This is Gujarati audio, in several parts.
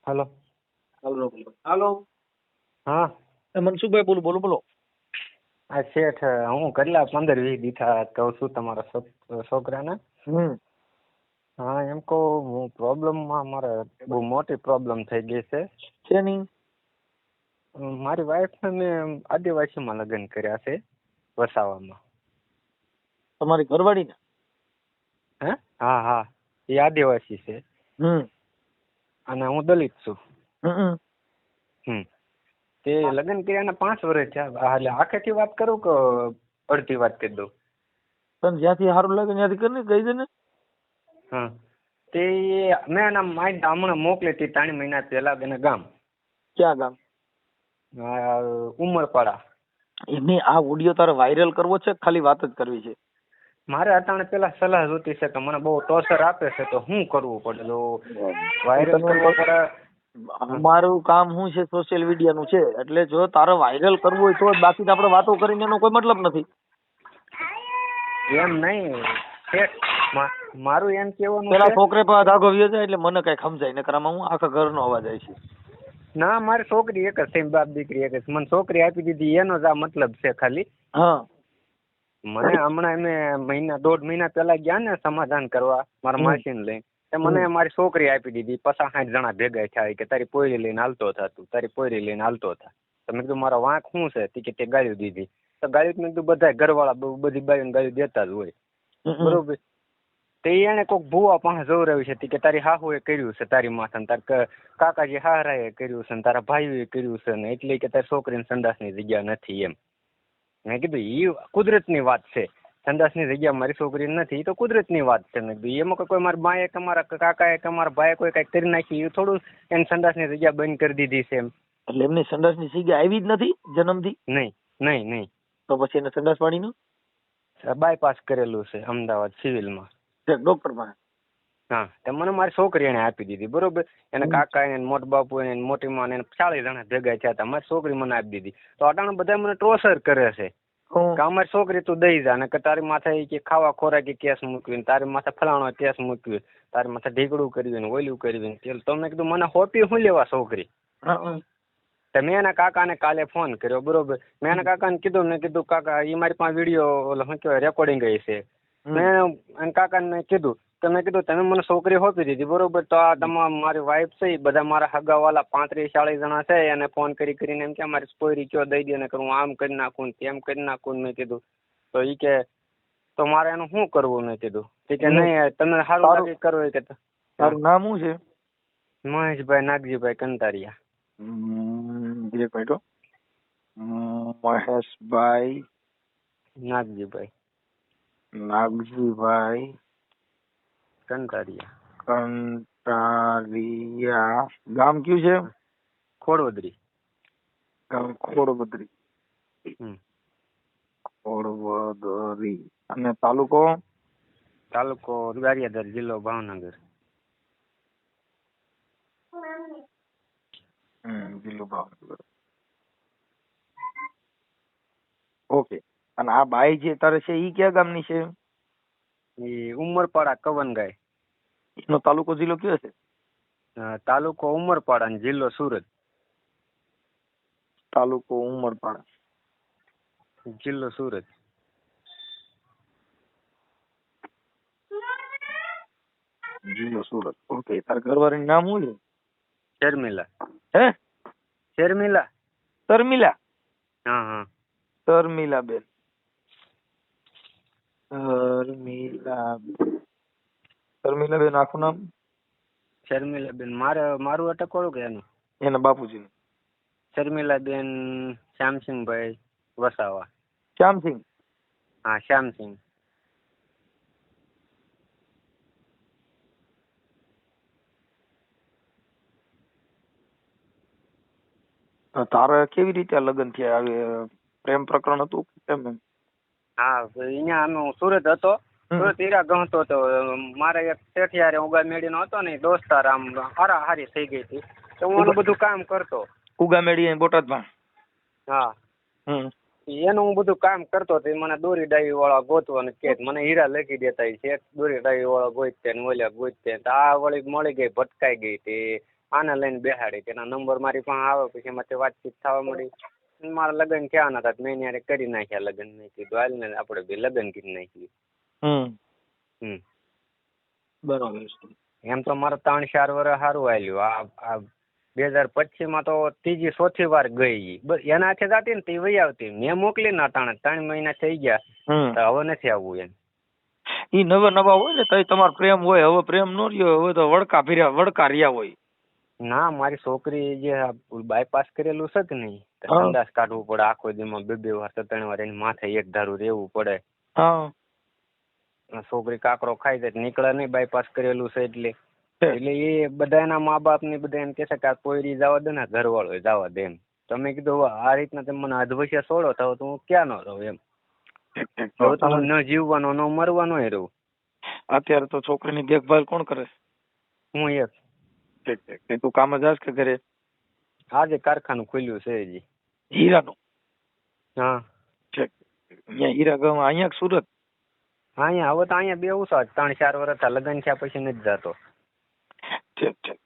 હાલો. હાલો હાલો. હા મનસુખભાઈ બોલું, બોલો બોલો. આ શેઠ હું કેટલા 15-20 દીઠા કહું છું તમારા છોકરાને. હા એમ કહું હું પ્રોબ્લેમમાં મારે બહુ મોટી પ્રોબ્લેમ થઈ ગઈ છે. શેની? મારી વાઈફને મેં આદિવાસીમાં લગ્ન કર્યા છે વસાવામાં. તમારી ઘરવાળી ને? હે? હા હા, એ આદિવાસી છે અને હું દલિત છું. તે લગ્ન કર્યાના 5 વર્ષ થયા. એટલે આખેથી વાત કરું કે અડધી વાત કરી દઉં? પણ જ્યાંથી સારું લાગે ત્યાંથી કરી કહી દે ને. હા, તે મેં એના માઇન્ડ હમણાં મોકલી હતી 3 મહિના પહેલા એને ગામ. ક્યાં ગામ? ઉમરપાડા. એમની આ ઓડિયો તારે વાયરલ કરવો છે ખાલી વાત જ કરવી છે? મારે અટાણે પેલા સલાહ જોતી છે કે મને બહુ ટોર્ચર આપે છે તો શું કરવું પડે? તો વાયરલ કરવો પડે. અમારું કામ શું છે? સોશિયલ મીડિયા નું છે. એટલે જો તારે વાયરલ કરવું હોય તો જ, બાકી આપણે વાતો કરીને એનો કોઈ મતલબ નથી. એમ નહીં, મારું એમ કેવાનું પેલા છે. છોકરે પર ધાગો વ્યો જાય એટલે મને કઈ સમજાય નકર આમાં હું આખા ઘરનો અવાજ આવી છે. ના, મારી છોકરી એક જ છે, બાપ દીકરી એક જ. મને છોકરી આપી દીધી એનો જ આ મતલબ છે ખાલી. હા, મને હમણાં એમે 1.5 મહિના પહેલા ગયા ને સમાધાન કરવા મારા માસીને લઈને, મને મારી છોકરી આપી દીધી. 50-60 જણા ભેગા થયા કે તારી પોયરી લઈને હાલતો થા, તું તારી પોયરી લઈને હાલતો થા. તો મેં કીધું મારો વાંક શું છે? તે ગાળ્યું દીધી. તો ગાળ્યું મેં કીધું બધા ઘરવાળા બધી બાયું ગાળ્યું દેતા જ હોય, બરોબર. તે એને કોઈક ભૂવા પાસે જોવરાવી છે કે તારી હાહુએ કર્યું છે તારી માથે, તાર કાકાજી હાહરાએ કર્યું છે, તારા ભાઈઓએ કર્યું છે ને, એટલે કે તારી છોકરીને સંડાસની જગ્યા નથી એમ. મેં કીધું એ કુદરતની વાત છે. સંડાસની જગ્યા મારી છોકરી નથી, એ તો કુદરતની વાત છે. મેં કીધું એમાં કોઈ મારા બાએ કે મારા કાકાએ કે મારા ભાઈએ કોઈ કઈ કરી નાખી, એ થોડું એને સંડાસની જગ્યા બંધ કરી દીધી છે એમ. એટલે એમની સંડાસની જગ્યા આવી જ નથી જન્મથી? નહીં નહીં નહીં. તો પછી એને સંડાસ પાણીનું બાયપાસ કરેલું છે અમદાવાદ સિવિલમાં. ડોક્ટર પાસે? હા, તે મને મારી છોકરી એને આપી દીધી, બરોબર. એને કાકા એને મોટા બાપુ એને મોટી માં એને 40 જણા ભેગા થયા હતા. મારી છોકરી મને આપી દીધી. તો અટાણે બધા મને ટોર્ચર કરે છે કે અમારી છોકરી તું દઈ જા, ને કે તારી માથે કે ખાવા ખોરાકી કેસ મૂકવી, તારી માથે ફલાણો કેસ મૂકવી, તારી માથે ઢીકડું કરવી ને ઓલું કરવી. તો મેં કીધું મને હોપી શું લેવા છોકરી? તો મેં એના કાકાને કાલે ફોન કર્યો, બરોબર. મેં એના કાકાને કીધું, મેં કીધું કાકા એ મારી પાસે વિડીયો શું કહેવાય રેકોર્ડિંગ છે. મેં એના કાકાને કીધું તો મેં કીધું તમે મને છોકરી હોપી દીધી, બરોબર. તો આ તમામ મારી વાઈફ છે એ બધા મારા હગાવાલા 35-40 જણા છે, એને ફોન કરીને એમ કે મારી પોયરી કયો દઈ દે ને કરું આમ કરી નાખું ને તેમ કરી નાખું. મેં કીધું તો એ કે તો મારે એનું શું કરવું? મેં કીધું કે નહીં તમે સારું લાગે કરો. કે તારું નામ શું છે? મહેશભાઈ નાગજીભાઈ કંટારિયા. મહેશભાઈ નાગજીભાઈ કંટારિયા. ગામ કયું છે? ખોડવદરી. ગામ ખોડવદરી. અને તાલુકો? તાલુકો ગારિયાધાર, જિલ્લો ભાવનગર. જિલ્લો ભાવનગર. ઓકે. અને આ બાઈ જે તારે છે ઈ કયા ગામની છે? એ ઉમરપાડા કવનગાય. એનો તાલુકો જિલ્લો કયો છે? તાલુકો ઉમરપાડા અને જિલ્લો સુરત. તાલુકો ઉમરપાડા, જિલ્લો સુરત. જિલ્લો સુરત. ઓકે. તાર ઘરવાળીનું નામ શું છે? શર્મિલા. હે? શર્મિલા. શર્મિલા? હા હા. શર્મિલાબેન. શર્મિલાબેન આખું નામ? શર્મિલાબેન મારું અટકવાળું કે એનું? એના બાપુજીનું. શર્મિલાબેન શ્યામસિંહભાઈ વસાવા. શ્યામસિંહ? હા, શ્યામસિંહ. તારે કેવી રીતે લગ્ન થયા? પ્રેમ પ્રકરણ હતું કેમ? હા, અહીંયા અમે સુરત હતો. સુરત હીરા ગણતો હતો. મારે એક શેઠિયારે ઉગા મેળીનો હતો ને દોસ્તાર, આમ હારી થઈ ગઈ હતી તો હું એનું બધું કામ કરતો. ઉગા મેળી બોટાદમાં? હા. એનું હું બધું કામ કરતો હતો. મને દોરી ડાવી વાળા ગોતવા કે મને હીરા લખી દેતા. શેઠ દોરી ડાવી વાળા ગોતતે ને ઓલ્યા ગોતતે. આ વળી મળી ગઈ, ભટકાઈ ગઈ. તે આને લઈને બેહાડી તેના નંબર મારી પાસે આવે પછી એમાંથી વાતચીત થવા મળી. મારા લગ્ન કહેવાના હતા મેં યારે કરી નાખ્યા લગ્ન. મેં કીધું હાલ ને આપણે બે લગ્ન કરી નાખીએ. બરાબર છે. એમ તો મારે 3-4 વર્ષ સારું હાલ્યું. આ 2025 તો ત્રીજી ચોથી વાર ગઈ. એના હાથે જાતી ને તે વહી આવતી. મેં મોકલી ના 3 મહિના થઈ ગયા તો હવે નથી આવવું એમ. ઈ નવા હોય ને તઈ તમારો પ્રેમ હોય, હવે પ્રેમ નો રહ્યો, હવે તો વડકા રહ્યા હોય. ના મારી છોકરી જે બાયપાસ કરેલું છે કે નહીં, સંડાસ કાઢવું પડે આખો દીમાં 2 વાર 3 વાર એની માથે એક ધારું રહેવું પડે. છોકરી કાકરો ખાઈ જાય નીકળે નહીં બાયપાસ કરેલું છે એટલે એ બધા એના મા બાપ ને બધા એમ કે છે કે આ પોયરી જવા દે ને ઘરવાળો જવા દે એમ. તમે કીધું આ રીતના તમે મને અધવશ્ય છોડો તો હું ક્યાં ન રહું એમ. હવે તો ન જીવવાનો ન મરવાનો રહું. અત્યારે તો છોકરીની દેખભાલ કોણ કરે? હું એક. તું કામ જાસ કે ઘરે? આજે કારખાનું ખુલ્યું છે હજી હીરાનું. હા અહીંયા હીરા ગામ અહીંયા સુરત? અહીંયા હવે તો અહીંયા બેવું છે 3-4 વર્ષ લગ્ન થયા પછી નથી જતો.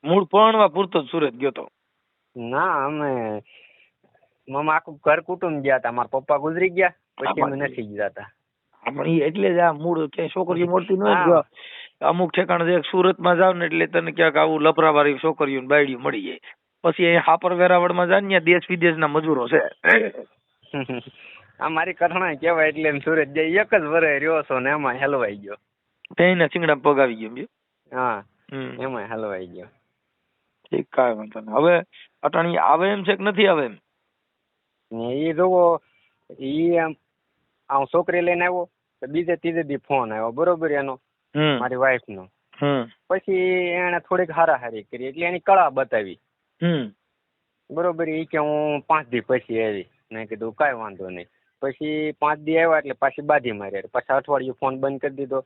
મૂળ પરણવા પૂરતો જ સુરત ગયો તો? ના અમે આખું ઘર કુટુંબ ગયા હતા. મારા પપ્પા ગુજરી ગયા પછી અમે નથી જતા. એટલે જ આ મૂળ ક્યાંય છોકરીઓ મળતી ન અમુક ઠેકાણે સુરત માં જાવ ને એટલે તને ક્યાંક આવું લફરાવાળી છોકરીઓ બાયડીઓ મળી જાય. પછી અહીંયા હાપર વેરાવળ માં જાય ને દેશ વિદેશ ના મજૂરો છે. આ મારી કઠણા કેવાય એટલે સુરત જઈ 1 જ વર્ષ રહ્યો છો ને એમાં હલવાઈ ગયો. ત્યાં સિંગડા પગ આવી ગયો. હા એમાં હલવાઈ ગયો. ઠીક કાંઈ વાંધો નહીં. હવે અટાણી આવે એમ છે કે નથી આવે એમ? એ જોવો ઈ આમ છોકરી લઈને આવ્યો તો બીજે ત્રીજે દી ફોન આવ્યો બરોબર એનો મારી વાઈફ નો. પછી એને થોડીક હારાહારી કરી એટલે એની કળા બતાવી બરોબર. એ કે હું 5 દી પછી આવી. મેં કીધું કાંઈ વાંધો નહીં. પછી 5 દી આવ્યા એટલે પાછી બાધી મારી. પછી અઠવાડિયું ફોન બંધ કરી દીધો.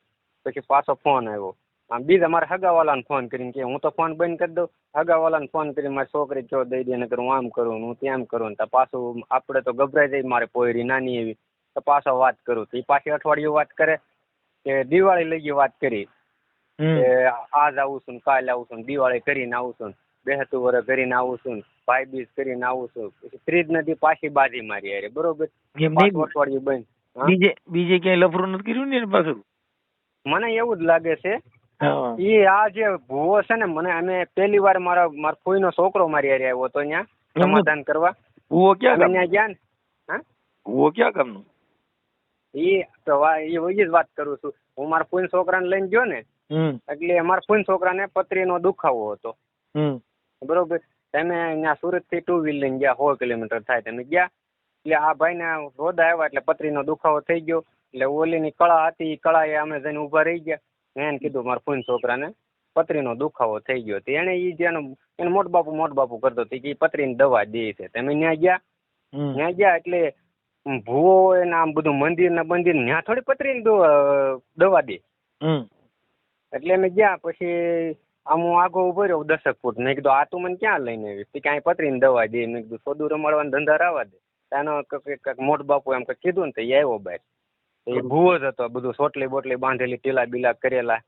પછી પાછો ફોન આવ્યો. આમ બીજા મારા હગાવાલાને ફોન કરીને કે હું તો ફોન બંધ કરી દઉં. હગાવાલાને ફોન કરી મારી છોકરી જો દઈ દે નકર હું આમ કરું હું તેમ કરું. તો પાછું આપણે તો ગભરાઈ જાય મારે પોયરી નાની એવી તો પાછો વાત કરું તો એ પાછી અઠવાડિયું વાત કરે કે દિવાળી લઈ ગઈ વાત કરી કે આજ આવું છું કાલે આવું છું દિવાળી કરીને આવું છું 2 વર્ષ કરીને આવું છું ભાઈ બીજ કરીને આવું છું. પછી 3 નદી પાછી બાજી મારી અરે બરોબર. અઠવાડિયું બંધ. બીજે ક્યાંય લફરું નથી કર્યું ને પાછું? મને એવું જ લાગે છે. એ આ જે ભૂવો છે ને મને અમે પહેલી વાર મારા ફોઈનો છોકરો મારી હારે આવ્યો હતો અહીંયા સમાધાન કરવા. ભૂવો ક્યાં ત્યાં ગયા ને? હા ભૂવો ક્યાં કામનું? એ જ વાત કરું છું. હું મારા ફોઈન છોકરાને લઈને ગયો ને એટલે મારા ફોઈન છોકરાને પથરીનો દુખાવો હતો બરોબર. તમે ત્યાં સુરત થી 2 વ્હીલ લઈને ગયા 100 કિલોમીટર થાય. તમે ગયા એટલે આ ભાઈ ને રોદા આવ્યા એટલે પથરીનો દુખાવો થઈ ગયો. એટલે ઓલીની કળા હતી કળા એ અમે જઈને ઉભા રહી ગયા. એને કીધું મારા ફોઈન છોકરાને પથરીનો દુખાવો થઈ ગયો. એને ઈ જેનો એને મોટ બાપુ કરતો હતો કે પથરીની દવા દે છે. તમે ત્યાં ગયા એટલે ભૂવો એને આમ બધું મંદિર ત્યાં થોડી પથરીની દવા દે. એટલે અમે ગયા પછી આમ હું આગો ઉભો રહ્યો 10 ફૂટ. મેં કીધું આ તું મને ક્યાં લઈને આવી? ક્યાંય પથરીની દવા દે. મેં કીધું સોદું રમાડવાના ધંધા રાવા દે. એનો મોટ બાપુ એમ કીધું ને તો એ આવ્યો બહાર. એ ભૂવો જ હતો બધું સોટલી બોટલી બાંધેલી ટીલા બીલા કરેલા.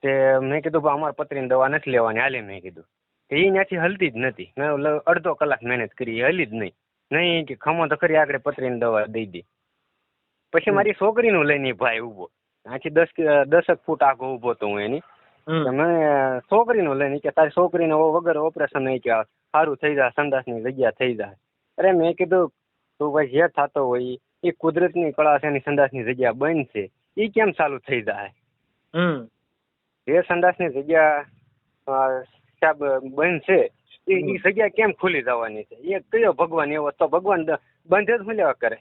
તે મેં કીધું અમારે પથરીની દવા નથી લેવાની હાલે. મેં કીધું એ ત્યાંથી હલતી જ નથી. મેં અડધો કલાક મહેનત કરી હલી જ નહીં કે ખમો તો ખરી આગળ પથરીની દવા દઈ દી. પછી મારી છોકરીનું લઈને ભાઈ ઉભો આથી 10 ફૂટ આગો ઉભો તો હું એની. મેં છોકરીનું લઈને કે તારી છોકરીને વગર ઓપરેશન નહીં કે સારું થઈ જાય સંડાસની જગ્યા થઈ જાય. અરે મેં કીધું તું ભાઈ જે થતો હોય એ કુદરતની કળા છે એની સંડાસની જગ્યા બંધ છે એ કેમ ચાલુ થઈ જાય? જે સંડાસની જગ્યા સાહેબ બંધ છે એ જગ્યા કેમ ખુલી જવાની છે? એ કયો ભગવાન એવો તો ભગવાન બંધ જ ખુલ્યા કરે.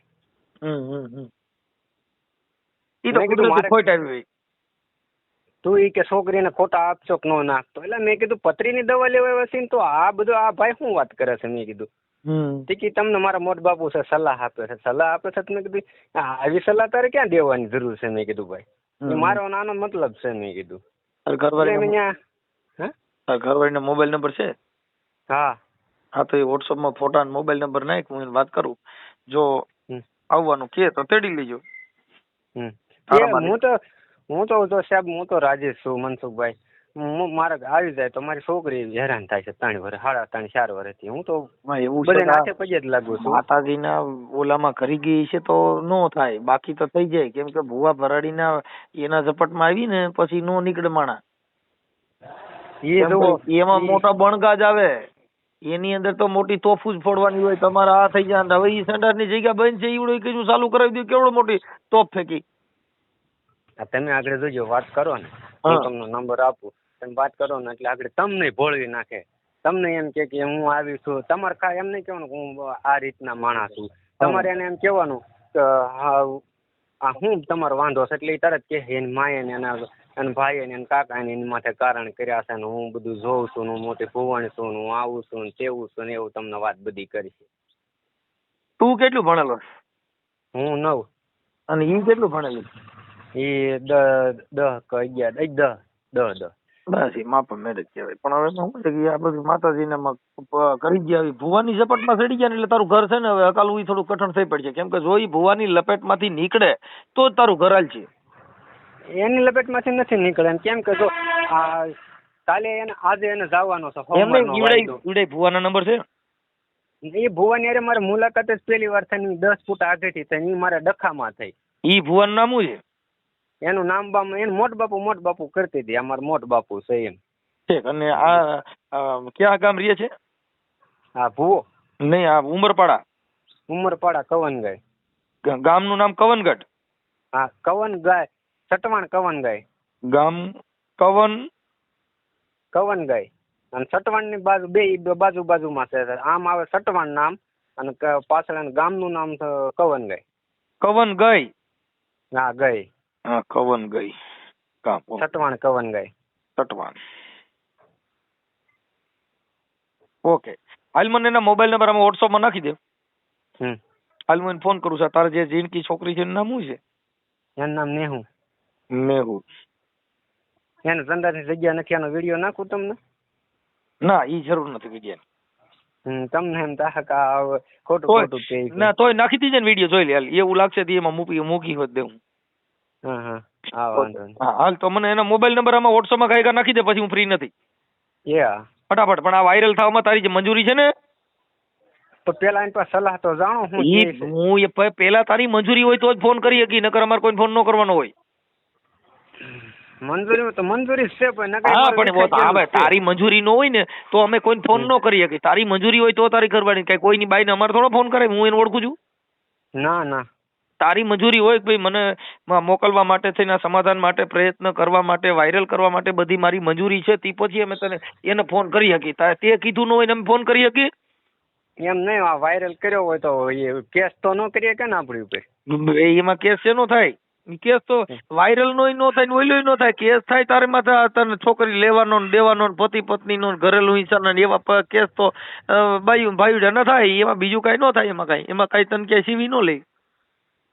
તું એ કે છોકરીને ખોટા આપશો કે ન નાખતો. એટલે મેં કીધું પથરીની દવા લેવા હશે તો આ બધું આ ભાઈ શું વાત કરે છે? મેં કીધું ટીકી તમને મારા મોટ બાપુ છે સલાહ આપે છે મેં કીધું આવી સલાહ તારે ક્યાં દેવાની જરૂર છે? મેં કીધું ભાઈ મારો નાનો મતલબ છે. મેં કીધું ઘરવાળીનો મોબાઈલ નંબર છે? હા તો એ વોટ્સઅપ માં ફોટા મોબાઈલ નંબર નાખ હું વાત કરું. જો આવવાનું કે તો તેડી લેજો. હું તો સાહેબ હું તો રાજી છું મનસુખભાઈ. મારે આવી જાય તો મારી છોકરી હેરાન થાય છે 3 વર્ષ 3.5 4 વર્ષથી. હું તો એવું બધાને છે હાથે પગે જ લાગુ છું. માતાજીના ઓલામાં કરી ગઈ છે તો નો થાય, બાકી તો થઈ જાય. કેમ કે ભુવા ભરાડીના એના ઝપટમાં આવી ને પછી નો નીકળે માણા. એમાં મોટા બણગાજ આવે, એની અંદર તો મોટી તોફૂ જ ફોડવાની હોય. તમારા આ થઈ જાય હવે ઈ સંડાસની જગ્યા બંધ છે ઈવડો કીધું ચાલુ કરાવી દઉં, કેવડો મોટી તોપ ફેંકી. તમે આગળ જોજો, વાત કરો ને, હું તમને નંબર આપું, તમે વાત કરો ને એટલે આગળ તમને ભોળવી નાખે. તમને એમ કે હું આવી છું, તમારે કાંઈ એમ નહીં કહેવાનું હું આ રીતના માણસ છું. તમારે એને એમ કહેવાનું કે હા હું તમારો વાંધો છે, એટલે એ તરત કહે એની માએ ને એના ભાઈ ને એના કાકા ને એની માથે કારણ કર્યા છે ને હું બધું જોઉં છું, હું મોટી ભુવણ છું, હું આવું છું ને તેવું છું ને એવું તમને વાત બધી કરી છે. તું કેટલું ભણેલો? હું 9. અને ઈ કેટલું ભણેલું? એ 10 કે 11 10. બસ એ માપા મેરેજ કહેવાય. પણ હવે શું છે કે આ બધું માતાજીને કરી ગયા આવી ભુવાની ઝપટમાં ચડી ગયા ને એટલે તારું ઘર છે ને હવે અકાલું ઈ થોડું કઠણ થઈ પડશે. કેમ કે જો ઈ ભુવાની લપેટમાંથી નીકળે તો જ તારું ઘર હાલશે. એની લપેટમાંથી નથી નીકળે. કેમ કે જો આ કાલે એને આજે એને જવાનો છે સોમવારનો વાયદો. ઈવડે ભુવાના નંબર છે? એ ભુવાની અરે મારે મુલાકાત જ પહેલી વાર થઈ, 10 ફૂટ આગળથી થઈ. એ મારા ડખામાં થઈ. ઈ ભુવાનું નામ શું છે? એનું નામ એનું મોટ બાપુ કરતી હતી. અમારા મોટ બાપુ છે એમ. ઠીક. અને આ ક્યાં ગામ રહે છે? હા ભુવો નહીં, આ ઉમરપાડા કવનગાય. ગામનું નામ કવનગઢ? હા કવનગાય, સટવાણ કવનગાય. ગામ કવનગાય અને સટવાણ ની બાજુ બે બાજુમાં છે. આમ આવે સટવાણ નામ અને પાછળ ગામનું નામ છે કવનગાય. કવનગાય? હા ગઈ. હા કવનગાય ગામ. સટવાણ કવનગાય. સટવાણ. ઓકે. હાલ મને એના મોબાઈલ નંબર આમાં વોટ્સઅપમાં નાખી દે. હાલ હું ફોન કરું છું. તારે જે જીનકી છોકરી છે એનું નામ શું છે? એનું નામ નેહુ. એને સંદાસની જગ્યા નથી, એનો વિડીયો નાખું તમને? ના ઈ જરૂર નથી વિડીયો. તમને એમ થાય ખોટું ના તોય નાખી દીજે ને વિડીયો જોઈ લે. હાલ એવું લાગશે તો એમાં મૂકી હોત દેવું. હા વાંધો નહીં. હાલ તો મને એના મોબાઈલ નંબર આમાં વોટ્સઅપમાં કાંઈ નાખી દે, પછી હું ફ્રી નથી. ફટાફટ. પણ આ વાયરલ થવામાં તારી જે મંજૂરી છે ને? તો પેલા એની પાસે સલાહ તો જાણો. હું પેલા તારી મંજૂરી હોય તો જ ફોન કરી શકી, નકર અમારે કોઈ ફોન ન કરવાનો હોય. મંજૂરી તો મંજૂરી છે પણ તારી મંજૂરી ન હોય ને તો અમે કોઈ ફોન ન કરી શકીએ. તારી મંજૂરી હોય તો તારી કરવાની. કઈ કોઈની બાઈને અમારે થોડો ફોન કરે? હું એને ઓળખું છું? ના. તારી મંજૂરી હોય કે ભાઈ મને મોકલવા માટે થઈને સમાધાન માટે પ્રયત્ન કરવા માટે વાયરલ કરવા માટે બધી મારી મંજૂરી છે, તે પછી અમે તને એને ફોન કરી શકીએ. તે કીધું ન હોય ને અમે ફોન કરી શકીએ? એમ નહીં, વાયરલ કર્યો હોય તો કેસ તો ન કરીએ કે ને આપણી ઉપર? એમાં કેસ શેનો થાય? કેસ તો વાયરલ નો ન થાય ને ઓઈલો ન થાય. કેસ થાય તારે માથે તને છોકરી લેવાનો ને દેવાનો ને પતિ પત્ની નો ઘરેલું હિંસા એવા કેસ તો ભાઈ ન થાય. એમાં બીજું કઈ ન થાય. એમાં કઈ તને ક્યાંય સીવી ન લે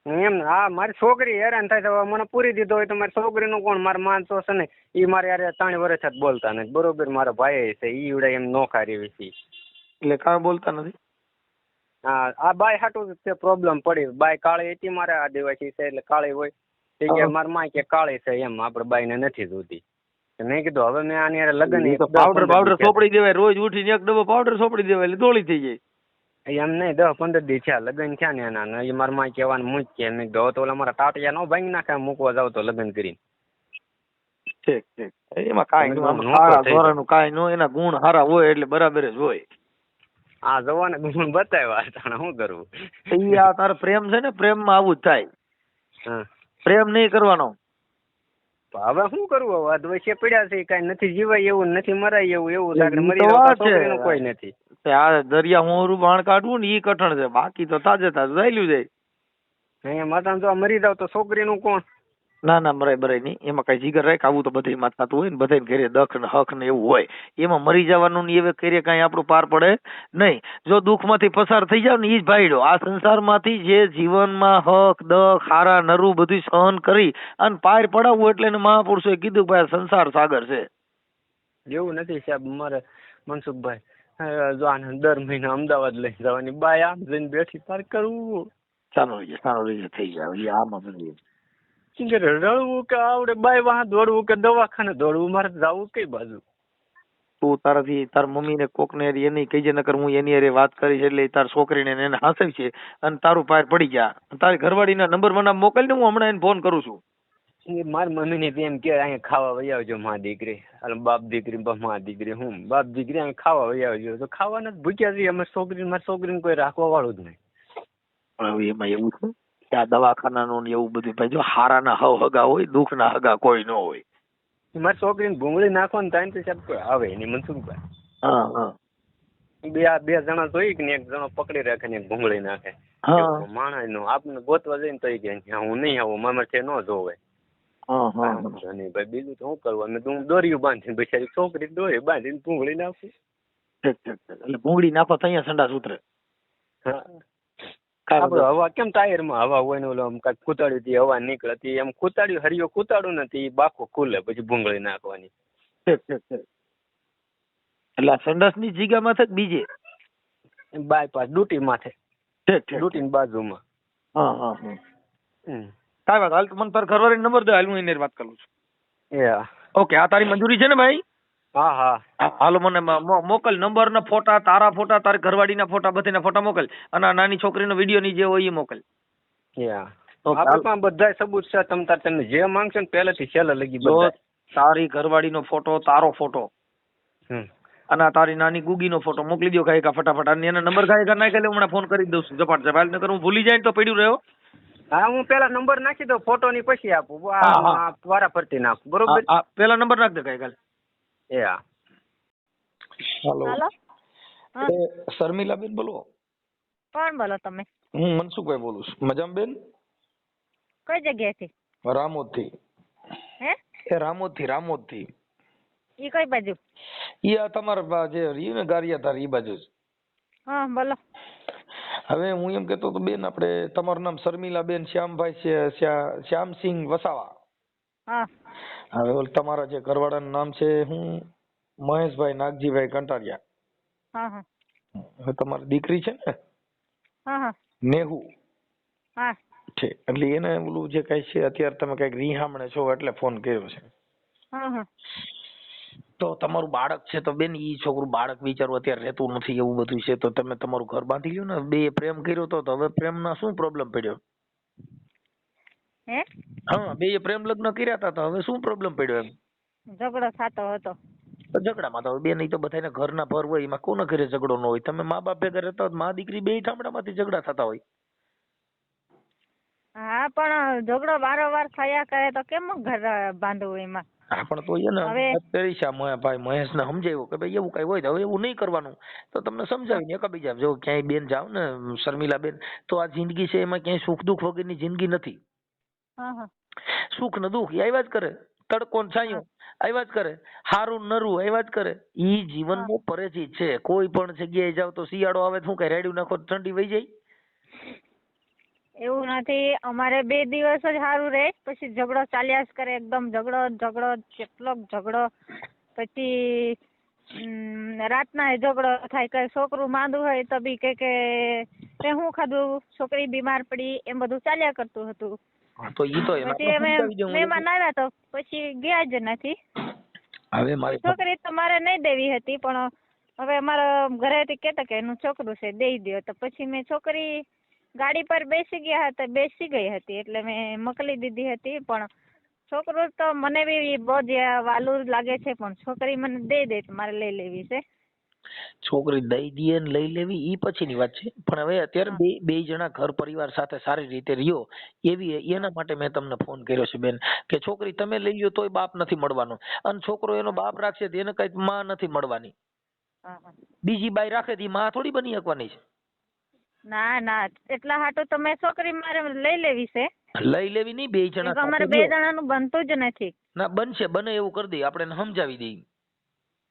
એમ. હા મારી છોકરી હેરાન થાય તો મને પૂરી દીધો હોય તો મારી છોકરીનું કોણ? મારા માણસો છે ને એ મારે યાર 3 વર્ષ બોલતા નથી. બરોબર, મારા ભાઈ છે ઈ ઉડે એમ નોખા રેવી છે એટલે કાં બોલતા નથી. હા આ બાય હાટું તે પ્રોબ્લેમ પડી. બાય કાળી હતી મારે આદિવાસી છે એટલે કાળી હોય. મારા માં કે કાળી છે એમ આપણે બાઈ ને નથી જોતી. મેં કીધું હવે મેં આની લગ્ન પાવડર સોપડી દેવાય. રોજ ઉઠીને એક ડબ્બો પાવડર સોપડી દેવાય એટલે દોડી થઈ જાય. એમ નહીં, 10-15 દી થયા લગ્ન થયા ને એના. એ મારા માં કહેવાનું મૂક કે મેં ગયો તો મારા ટાટિયા નો ભાંગી નાખે મૂકવા જાવ તો લગ્ન કરીને. ઠીક. એમાં કાંઈ નો એના ગુણ સારા હોય એટલે બરાબર જ હોય. આ જવાને ગુણ બતાવ્યા શું કરવું? આ તારો પ્રેમ છે ને, પ્રેમમાં આવું જ થાય. પ્રેમ નહીં કરવાનો. હવે શું કરવું? હવે દ્વેષે પડ્યા છે, કઈ નથી જીવાય એવું, નથી મરાય એવું મરી જવા કોઈ નથી. આ દરિયા હોરું બાણ કાઢવું ને ઈ કઠણ છે, બાકી તો તાજે તાજું ચાલ્યું જાય. અહીંયા માતા જો મરી જાવ તો છોકરીનું કોણ? ના બરાબર નહીં. એમાં કઈ જીગર રાખ. આવું તો બધી માં થતું હોય ને, બધા ઘરે દખ ને હક ને એવું હોય. એમાં મરી જવાનું ને એવે કરીએ કઈ આપણું પાર પડે નહીં. જો દુઃખ માંથી પસાર થઈ જાવ ને ઈ જ ભાઈડો. આ સંસારમાંથી જે જીવનમાં હક દખ હારા નરું બધું સહન કરી અને પાર પડાવવું એટલે એને મહાપુરુષોએ કીધું ભાઈ સંસાર સાગર છે. એવું નથી સાહેબ. મારે મનસુખભાઈ જો આને દર મહિને અમદાવાદ લઈ જવાની બાય આમ જઈને બેઠી પાર કરવું. સારું રહીએ થઈ જાય. આમાં બધી રડવું કે આવડે બાય વાહ દોડવું કે દવાખાને દોડવું, મારે જવું કઈ બાજુ? તું તારાથી તાર મમ્મી ને કોક ને એની કહીજે, નકર હું એની હારે વાત કરીશ એટલે તાર છોકરીને એને હાંસવી છે અને તારું પાર પડી ગયા. તારી ઘરવાળીના નંબર મને મોકલ ને, હું હમણાં એને ફોન કરું છું. મારી મમ્મી ને એમ કે અહીંયા ખાવા વહી આવજો મા દીકરી, બાપ દીકરી મા દીકરી, હું બાપ દીકરી અહીંયા ખાવા વહી આવજો. તો ખાવાના ભૂખ્યા છીએ અમે, મારી છોકરીને કોઈ રાખવા વાળું જ નહીં. હવે એમાં એવું છે કે આ દવાખાનાનું ને એવું બધું, ભાઈ જો હારાના હગા હોય, દુઃખના હગા કોઈ ન હોય. મારી છોકરીને ભૂંગળી નાખો ને ટાઈમ તો સાહેબ કોઈ આવે નહીં મનસુખભાઈ. હા હા, બે જણા જોઈ કે એક જણો પકડી રાખે ને એક ભૂંગળી નાખે. માણસ નો આપણે ગોતવા જઈને તો હું નહીં આવું, મામા છે ન જોવે. ભાઈ બીજું તો શું કરવું, હું દોરીયું બાંધીને બિચારી છોકરી દોરી બાંધીને ભૂંગળી નાખું. એટલે ભૂંગળી નાખો તો અહીંયા સંડાસ ઉતરે. આપડે હવા કેમ ટાયર માં હવા હોય ને ઓલો કૂતાડ્યું થી હવા નીકળતી એમ કૂતાડ્યું હરિયો કૂતાડું નથી બાકો ખુલે પછી ભૂંગળી નાખવાની. એટલે સંડાસ ની જગ્યા માં બીજે બાયપાસ ડ્યુટી માથે, ડ્યુટી ની બાજુમાં. કાંઈ વાત, હાલ મને તાર ઘરવાળી નંબર દે, હાલ હું એને વાત કરું છું. ઓકે, આ તારી મંજૂરી છે ને ભાઈ? હા હા, હાલો મને મોકલ નંબર ના ફોટા, તારા ફોટા, તારી ઘરવાળીના ફોટા, બધાના ફોટા મોકલ અને આ નાની છોકરીનો વિડીયો ની જે હોય એ મોકલ. આપણા બધા સબૂત છે, તમે જે માંગશો ને પહેલેથી છેલ્લે લગી બધા. તારી ઘરવાળીનો ફોટો, તારો ફોટો અને તારી નાની ગુગીનો ફોટો મોકલી દો કાંઈ ફટાફટ, અને એના નંબર કાંઈ નાખી એટલે હમણાં ફોન કરી દઉં છું ઝપાટ ઝપાટ, નકર હું ભૂલી જાય તો પડ્યું રહ્યો. હા, હું પેલા નંબર નાખી દઉં ફોટો ની પછી આપું, વારા ફરતી નાખું, બરોબર? પેલા નંબર નાખ દે કાંઈ. હેલો, શર્મિલાબેન બોલો? કોણ બોલો તમે? હું મનસુખભાઈ બોલું છું. મજામાં બેન? કઈ જગ્યાએથી? રામોદ થી. હે? રામોદ થી. ઈ કઈ બાજુ? ઈ આ તમારા જે રહ્યું ને ગારિયાધાર ઈ બાજુ જ. હા બોલો. હવે હું એમ કેતો તો બેન, આપણે તમારું નામ શર્મિલાબેન શ્યામભાઈ છે, શ્યામસિંહ વસાવા. હા. હવે તમારા જે ઘરવાળાનું નામ છે હું મહેશભાઈ નાગજીભાઈ કંટારિયા. હા હા. હવે તમારી દીકરી છે ને? હા હા. નેહુ. હા. ઠીક, એટલે એને ઓલું જે કઈ છે અત્યારે તમે કઈક રીહામણે છો એટલે ફોન કર્યો છે. હા હા. તો તમારું બાળક છે તો બેન, ઈ છોકરું બાળક બિચારું અત્યારે રહેતું નથી એવું બધું છે, તો તમે તમારું ઘર બાંધી લ્યો ને. બે પ્રેમ કર્યો તો હવે પ્રેમના શું પ્રોબ્લેમ પડ્યો? હે? હા, બે પ્રેમ લગ્ન કર્યા હતા તો હવે શું પ્રોબ્લેમ પડ્યો એમ? ઝઘડો થતો હતો. તો ઝઘડામાં તો બેન, ઈ તો બધાને ઘરના ભર હોય, એમાં કોના ઘરે ઝઘડો ન હોય? તમે મા બાપ ભેગા રહેતા હોય, મા દીકરી બે ઠામડામાંથી ઝઘડા થતા હોય. હા, પણ ઝઘડો વારંવાર થયા કરે તો કેમ ઘર બાંધવું એમાં? હા, પણ તો એને પરેશા ભાઈ મહેશ ને સમજાવ્યો કે ભાઈ એવું કઈ હોય તો હવે એવું નહીં કરવાનું. તો તમને સમજાવીને એકબીજા જો ક્યાંય બેન જાવ ને શર્મિલા બેન, તો આ જિંદગી છે એમાં ક્યાંય સુખ દુઃખ વગરની જિંદગી નથી. સુખ ને દુઃખ આવ્યા જ કરે, તડકો ને છાંયો આવ્યા જ કરે, હારું નરું આવ્યા જ કરે. ઈ જીવનનો પરિચિત છે. કોઈ પણ જગ્યાએ જાવ તો શિયાળો આવે શું કઈ રેડ્યું નાખો ઠંડી વહી જાય? એવું નથી, અમારે 2 દિવસ જ સારું રહે, પછી ઝઘડો ચાલ્યા જ કરે, એકદમ ઝઘડો કેટલોક ઝઘડો. પછી રાતના ઝઘડો થાય, કઈ છોકરું માંદું હોય તો બી કે તે હું ખાધું, છોકરી બીમાર પડી, એમ બધું ચાલ્યા કરતું હતું. પછી અમે મહેમાન આવ્યા તો પછી ગયા જ નથી. છોકરી તો મારે નહીં દેવી હતી, પણ હવે અમારા ઘરેથી કહેતા કે એનું છોકરું છે દઈ દો, તો પછી મેં છોકરી ગાડી પર બેસી ગઈ હતી એટલે મેં મોકલી દીધી હતી. પણ છોકરું તો મને બી બહુ જ વાલું લાગે છે, પણ છોકરી મને દઈ દે તો મારે લઈ લેવી છે. છોકરી દઈ દે ને લઈ લેવી ઈ પછીની વાત છે, પણ હવે અત્યારે બે જણા ઘર પરિવાર સાથે સારી રીતે રહ્યો એવી એના માટે મેં તમને ફોન કર્યો છે બેન, કે છોકરી તમે લઈ લ્યો તોય બાપ નથી મળવાનો, અને છોકરો એનો બાપ રાખશે તો એને કઈ માં નથી મળવાની. બીજી બાઈ રાખે તો માં થોડી બની શકવાની છે. ના, એટલા હાટું તો મેં છોકરી મારે લઈ લેવી છે. લઈ લેવી નહીં, બે જણા અમારે 2 જણાનું બનતું જ નથી. ના બને એવું કરી દઈએ આપણે, સમજાવી દઈએ.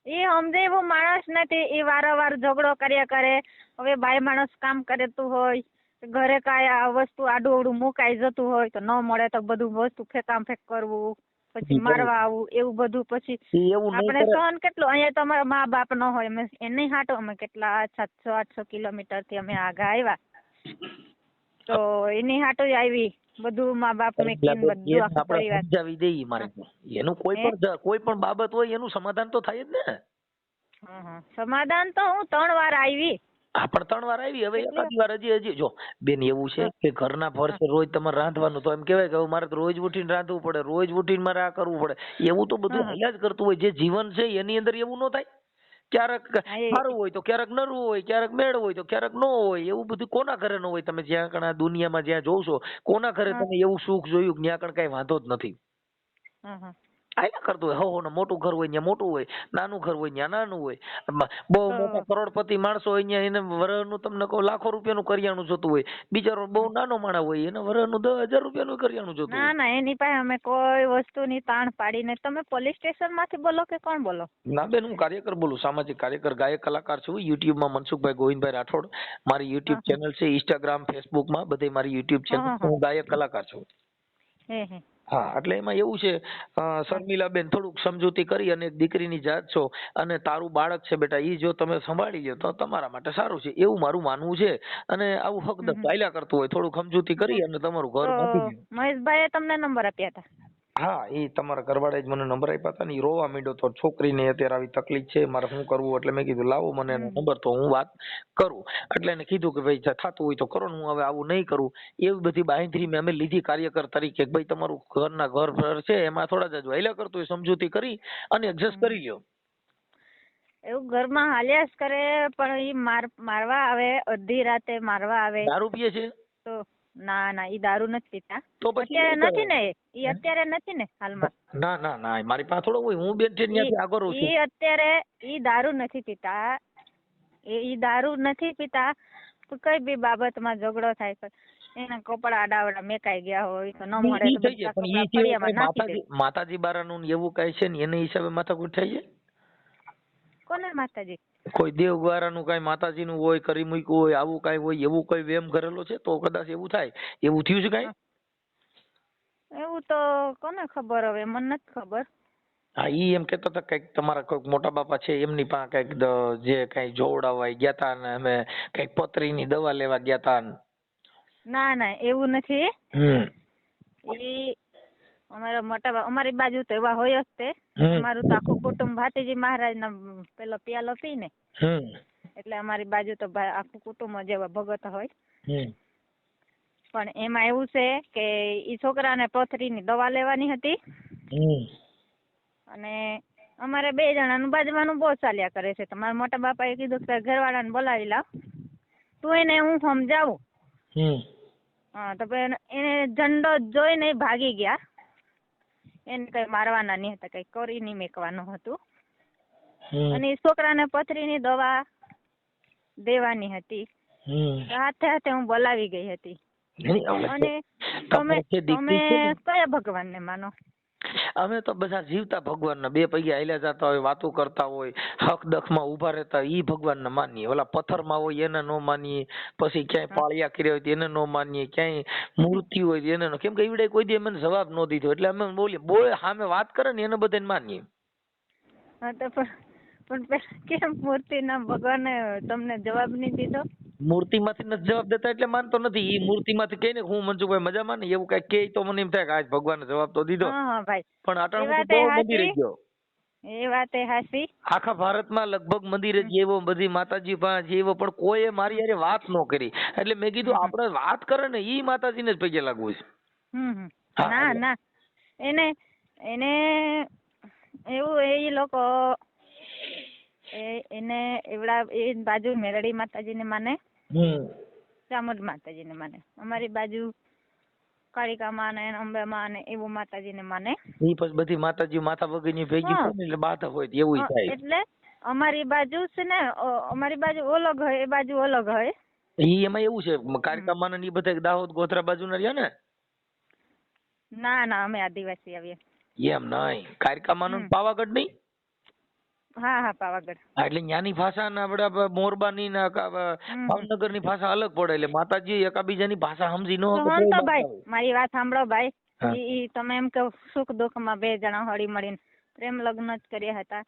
એ સમજે એવું માણસ નથી, એ વારંવાર ઝઘડો કર્યા કરે. હવે બાઈ માણસ કામ કરેતું હોય, ઘરે કાંઈ આ વસ્તુ આડું અવડું મુકાઈ જતું હોય તો ન મળે તો બધું વસ્તુ ફેંકામ ફેંક કરવું, પછી મારવા આવું, એવું બધું. પછી આપણે સહન કેટલું, અહીંયા તો અમારા મા બાપ ન હોય, એની હાટો અમે કેટલા 700-800 કિલોમીટર થી અમે આગા આવ્યા, તો એની હાટો આવી બધું મા બાપ મેકીને બધું આખો આપણે પરિવાર સમજાવી દઈએ મારે એનું કોઈ પણ બાબત હોય એનું સમાધાન તો થાય જ ને. સમાધાન તો હું 3 વાર આવી. હા પણ 3 વાર આવી, હવે એકાદી વાર હજી જો બેન એવું છે કે ઘરના ભરસે રોજ તમારે રાંધવાનું, તો એમ કહેવાય કે હવે મારે તો રોજ ઉઠીને રાંધવું પડે, રોજ ઉઠીને મારે આ કરવું પડે, એવું તો બધું હાલ્યા જ કરતું હોય. જે જીવન છે એની અંદર એવું ન થાય. ક્યારેક સારું હોય તો ક્યારેક નરવું હોય, ક્યારેક મેળ હોય તો ક્યારેક ન હોય. એવું બધું કોના ઘરે ન હોય? તમે જ્યાં કણ આ દુનિયામાં જ્યાં જોવ છો, કોના ઘરે તમે એવું સુખ જોયું કે ત્યાં કણ કઈ વાંધો જ નથી? આયા કરતું હોય. હો ને મોટું ઘર હોય ત્યાં મોટું હોય, નાનું ઘર હોય ત્યાં નાનું હોય. બહુ મોટા કરોડપતિ માણસો હોય ત્યાં એને વરહનું તમને કહું લાખો રૂપિયાનું કરિયાણું જોતું હોય. બિચારો બહુ નાનો માણસ હોય એને વરહનું 10,000 રૂપિયાનું કરિયાણું જોતું હોય. ના એની પાસે અમે કોઈ વસ્તુની તાણ પાડીને. તમે પોલીસ સ્ટેશન માંથી બોલો કે કોણ બોલો? ના બેન, હું કાર્યકર બોલું, સામાજિક કાર્યકર, ગાયક કલાકાર છું. યુટ્યુબ માં મનસુખભાઈ ગોવિંદભાઈ રાઠોડ મારી યુટ્યુબ ચેનલ છે. ઇન્સ્ટાગ્રામ, ફેસબુક માં બધે મારી યુટ્યુબ ચેનલ. હું ગાયક કલાકાર છું. હા, એટલે એમાં એવું છે શર્મિલાબેન, થોડુંક સમજૂતી કરી અને એક દીકરીની જાત છો અને તારું બાળક છે બેટા, ઈ જો તમે સંભાળી લ્યો તો તમારા માટે સારું છે, એવું મારું માનવું છે. અને આવું હકદમ ચાલ્યા કરતું હોય, થોડુંક સમજૂતી કરી અને તમારું ઘર બાંધી લ્યો. મહેશભાઈએ તમને નંબર આપ્યા હતા? હા, એ તમારા ઘરવાળાએ જ મને નંબર આપ્યા હતા ને. એ રોવા માંડ્યો તો, છોકરીને અત્યારે આવી તકલીફ છે, મારે શું કરવું? એટલે મેં કીધું લાવો મને એનો નંબર તો હું વાત કરું. એટલે એને કીધું કે ભાઈ થતું હોય તો કરો ને, હું હવે આવું નહીં કરું. એવી બધી બાંહેધરી મેં અમે લીધી કાર્યકર તરીકે. ભાઈ તમારું ઘર છે એમાં થોડા જ હાલ્યા કરતું હોય, સમજૂતી કરી અને એડજસ્ટ કરી લ્યો. એવું ઘરમાં હાલ્યા જ કરે, પણ ઈ મારવા આવે, અડધી રાતે મારવા આવે. દારૂ પીએ છે તો ના ઈ દારૂ નથી પીતા. તો અત્યારે નથી ને, ઈ અત્યારે નથી ને હાલમાં. ના મારી પાસે થોડો હોય, હું બેન ત્યાંથી આગળ રહું છું. ઈ અત્યારે ઈ દારૂ નથી પીતા. ઈ દારૂ નથી પીતા. કઈ બી બાબતમાં ઝઘડો થાય, એના કપડા આડાવડા મેકાઈ ગયા હોય તો ન મળે. માતાજી બારાનું એવું કઈ છે ને, એને હિસાબે માથાકૂટ થાય છે. કોને માતાજી? કોઈ દેવવારાનું કઈ માતાજી નું હોય, કરી મૂક્યું હોય, આવું કઈ હોય, એવું કઈ વેમ કરેલો છે તો કદાચ એવું થાય. એવું થયું છે કઈ? એવું તો કોને ખબર, હવે મને નથી ખબર. હા, ઈ એમ કેતા હતા કઈક તમારા કોઈક મોટા બાપા છે એમની પાસે કઈક જે કઈ જોવડાવવા ગયા તા ને અમે કઈક પથરીની દવા લેવા ગયા તા. ના એવું નથી. ઈ અમારા મોટા બાપા, અમારી બાજુ તો એવા હોય જ તે. અમારું તો આખું કુટુંબ ભાતીજી મહારાજ ના પેલો પ્યાલો પી ને, એટલે અમારી બાજુ તો આખું કુટુંબ જ એવા ભગત હોય. પણ એમાં એવું છે કે ઈ છોકરાને પથરીની દવા લેવાની હતી અને અમારે 2 જણાનું બાજવાનું બહુ ચાલ્યા કરે છે. તમારા મોટા બાપાએ કીધું કે ઘરવાળાને બોલાવી લાવ, તું એને હું સમજાવું. હા, તો એને ઝંડો જોઈને ભાગી ગયા. એને કઈ મારવાના નહીં હતા, કઈ કરી નહીં મેકવાનું હતું. અને છોકરાને પથરીની દવા દેવાની હતી. હાથે હું બોલાવી ગઈ હતી. અને તમે કયા ભગવાનને માનો? અમે તો બધા જીવતા ભગવાનના 2 પૈયા હાલ્યા જતા હોય, વાતો કરતા હોય, હક દખમાં ઉભા રહેતા, ઈ ભગવાનને માનીએ. ઓલા પથ્થરમાં હોય એને ન માનીએ, પછી ક્યાંય પાળિયા કર્યા હોય એને ન માનીએ, ક્યાંય મૂર્તિ હોય એને કેમ કે ઈવડે કોઈ દી મને જવાબ ન દીધો, એટલે અમે બોલે સામે વાત કરે ને એને બધાને માનીએ. હા, તો પણ કેમ મૂર્તિના ભગવાને તમને જવાબ નહીં દીધો? મૂર્તિમાંથી નથી જવાબ દેતા એટલે માનતો નથી. ઈ મૂર્તિમાંથી કહે ને હું મનસુખભાઈ મજામાં ને એવું કઈ કહે તો મને એમ થાય કે આજ ભગવાને જવાબ તો દીધો. હા ભાઈ, પણ અટાણું તો બહુ મંદિરે ગયો. એ વાત એ હાચી. આખા ભારતમાં લગભગ મંદિરે જેવો બધી માતાજી પાસે જેવો, પણ કોઈએ મારી હારે વાત ન કરી. એટલે મેં કીધું આપણે વાત કરે ને ઈ માતાજીને જ પગે લાગવું છે. ના એને એવું એ લોકો એને એવડા એ બાજુ મેરડી માતાજીને માને, ચામુંડ માતાજીને માને. અમારી બાજુ કાળિકા માં ને અંબે માં ને એવું માતાજીને માને. ઈ પછી બધી માતાજી માથા વગરની ભેગી થાય ને એટલે બાધા હોય એવું થાય. એટલે અમારી બાજુ છે ને, અમારી બાજુ અલગ હોય, એ બાજુ અલગ હોય. ઈ એમાં એવું છે કાળિકા માં ને ઈ બધા દાહોદ ગોધરા બાજુ ના રહ્યા ને? ના અમે આદિવાસી આવીએ. એમ નહીં, કાળિકા માં પાવાગઢ નહીં? હા પાવાગઢ. એટલે ન્યાની ભાષા ને આપડા મોરબાની ને ભાવનગર ની ભાષા અલગ પડે, એટલે માતાજી એકાબીજાની ભાષા સમજી ન તો ભાઈ મારી વાત સાંભળો ભાઈ. ઈ તમે એમ કે સુખ દુઃખ માં 2 જણા હળી મળીને પ્રેમ લગ્ન જ કર્યા હતા.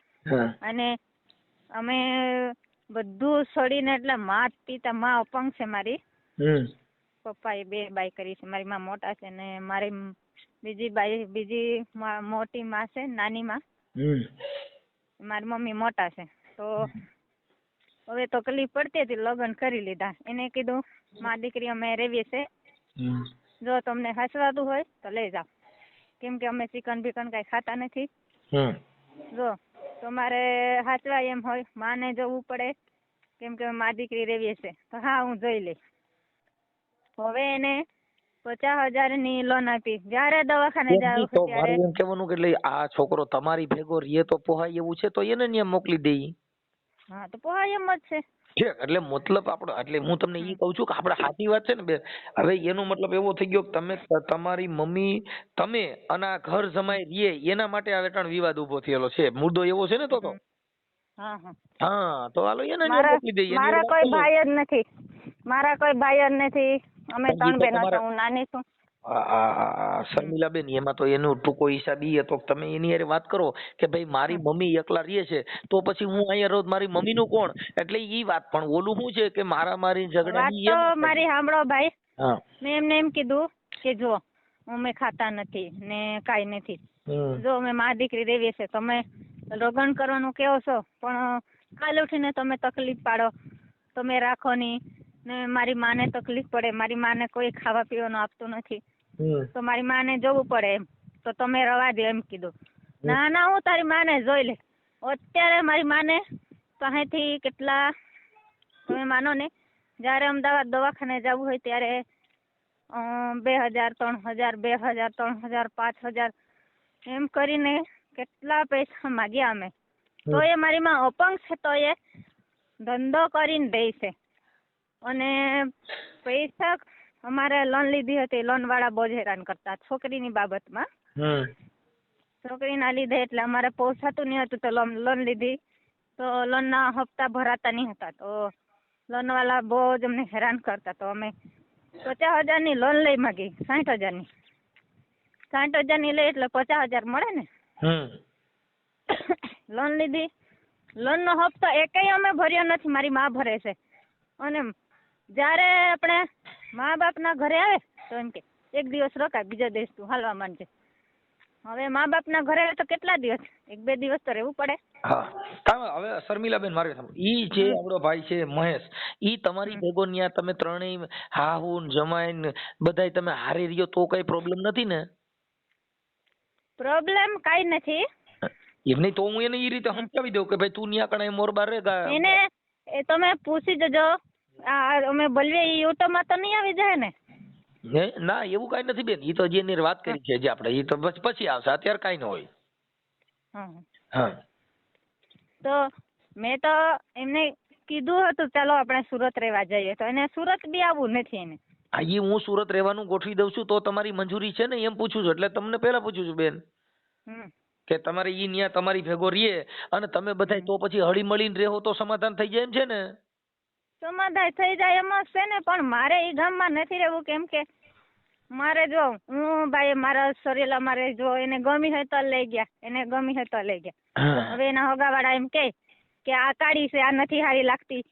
અને અમે બધું છોડીને, એટલે માં પિતા માં અપંગ છે મારી, પપ્પાએ 2 બાઈ કરી છે. મારી માં મોટા છે ને મારી બીજી મોટી માં છે, નાની માં. મારી મમ્મી મોટા છે. તો હવે તકલીફ પડતી હતી, લગ્ન કરી લીધા. એને કીધું મારી દીકરી અમે રેવીએ છે, જો તમને હસવાતું હોય તો લઈ જાઓ, કેમ કે અમે ચિકન બિકન કઈ ખાતા નથી. જો તમારે હાચવા એમ હોય માને જવું પડે, કેમ કે મારી દીકરી રેવીએ છે. તો હા હું જોઈ લઈશ. હવે એને 50,000 ની લોન આપી. જયારે દવાખાને જાવ ત્યારે એમ કહેવાનું કે એટલે આ છોકરો તમારી ભેગો રીએ તો પોહાય એવું છે તો એને ત્યાં મોકલી દઈ. હા તો પોહાય એમ જ છે. ઠીક, એટલે મતલબ આપણો, એટલે હું તમને ઈ કહું છું કે આપણે સાચી વાત છે ને બેન. હવે એનો મતલબ એવો થઈ ગયો કે તમે તમારી મમ્મી તમે અને આ ઘર જમાઈ રીએ એના માટે આ વેટાણ વિવાદ ઉભો થયેલો છે. મુદ્દો એવો છે ને તો હા તો હાલો એને મોકલી દઈએ. મારા કોઈ ભાઈ જ નથી, મારા કોઈ ભાઈ જ નથી. અમે 3 બહેનો છો, હું નાની છું. શર્મિલાબેન, એમાં તો એનો ટૂંકો હિસાબ ઈ હતો તમે એની હારે વાત કરો કે ભાઈ મારી મમ્મી એકલા રહે છે તો પછી હું અહીંયા રહું, મારી મમ્મી નું કોણ? એટલે ઈ વાત. પણ ઓલું શું છે કે મારી ઝઘડા વાત તો મારી સાંભળો ભાઈ. મેં એમને એમ કીધું કે જો અમે ખાતા નથી ને કાઈ નથી, જો અમે મારી દીકરી રેવીએ છે, તમે લગ્ન કરવાનું કેવો છો પણ કાલ ઉઠીને તમે તકલીફ પાડો, તમે રાખો નહીં ને મારી માને તકલીફ પડે, મારી માને કોઈ ખાવા પીવાનું આપતું નથી તો મારી માને જોવું પડે એમ, તો તમે રવા દો એમ કીધું. ના ના હું તારી માને જોઈ લે. અત્યારે મારી માને પાસેથી કેટલા, તમે માનો ને, જયારે અમદાવાદ દવાખાને જવું હોય ત્યારે 2,000, 3,000, 2,000, 3,000, 5,000 એમ કરીને કેટલા પૈસા માગ્યા અમે. તો એ મારી માં અપંગ છે તો એ ધંધો કરીને દે છે. અને પૈસા અમારે લોન લીધી હતી, લોન વાળા બહુ જ હેરાન કરતા છોકરીની બાબતમાં. છોકરીના લીધે એટલે અમારે પહોંચાતું નહીં હતું તો લોન લીધી, તો લોનના હપ્તા ભરાતા નહીં હતા તો લોન વાળા બહુ જ અમને હેરાન કરતા. તો અમે 50,000 ની લોન લઈ માગી, 60,000 ની. 60,000 ની લઈ એટલે 50,000 મળે ને. લોન લીધી, લોન નો હપ્તો એકેય અમે ભર્યો નથી, મારી માં ભરે છે. અને જયારે આપણે મા બાપ ના ઘરે આવે તો એમ કે 1 દિવસ રોકાય, બીજા દિવસ તું હાલવા માંડજે. હવે મા બાપ ના ઘરે તો કેટલા દિવસ, 1-2 દિવસ તો રહેવું પડે. હવે શર્મિલાબેન મારે ઈ જે આપણો ભાઈ છે મહેશ, ઈ તમારી ભેગો ન્યા તમે ત્રણેય હાહુ જમાઈ ને બધાય તમે હારી રહ્યો તો કઈ પ્રોબ્લેમ નથી ને? પ્રોબ્લેમ કઈ નથી. એમ નહીં તો હું એને ઈ રીતે સમજાવી દઉં કે ભાઈ તું ન્યા કણે મોરબા રે. એને એ તમે પૂછી જજો, અમે બોલીએ ઈ યુટ્યુબ માં તો નહીં આવી જાય ને? ના એવું કઈ નથી બેન, ઈ તો જેની વાત કરી છે જે આપણે, ઈ તો પછી આવશે, અત્યારે કઈ ન હોય. તો મેં તો એમને કીધું હતું ચાલો આપણે સુરત રહેવા જઈએ, તો એને સુરત બી આવવું નથી એને. ઈ હું સુરત રહેવાનું ગોઠવી દઉં છું તો તમારી મંજૂરી છે ને એમ પૂછું છું, એટલે તમને પેલા પૂછું છું બેન કે તમારે ઈ ન્યા તમારી ભેગો રહીએ અને તમે બધાય તો પછી હળી મળીને રહો તો સમાધાન થઈ જાય એમ છે ને? સમાધાન થઈ જાય એમ જ છે ને, પણ મારે ઈ ગામમાં નથી રહેવું, કેમ કે મારે જો હું ભાઈ મારા સરેલા મારે જો એને ગમી હોય તો લઈ ગયા, એને ગમી હોય તો લઈ ગયા. હવે એના હગાવાળા એમ કે આ કાળી છે, આ નથી સારી લાગતી,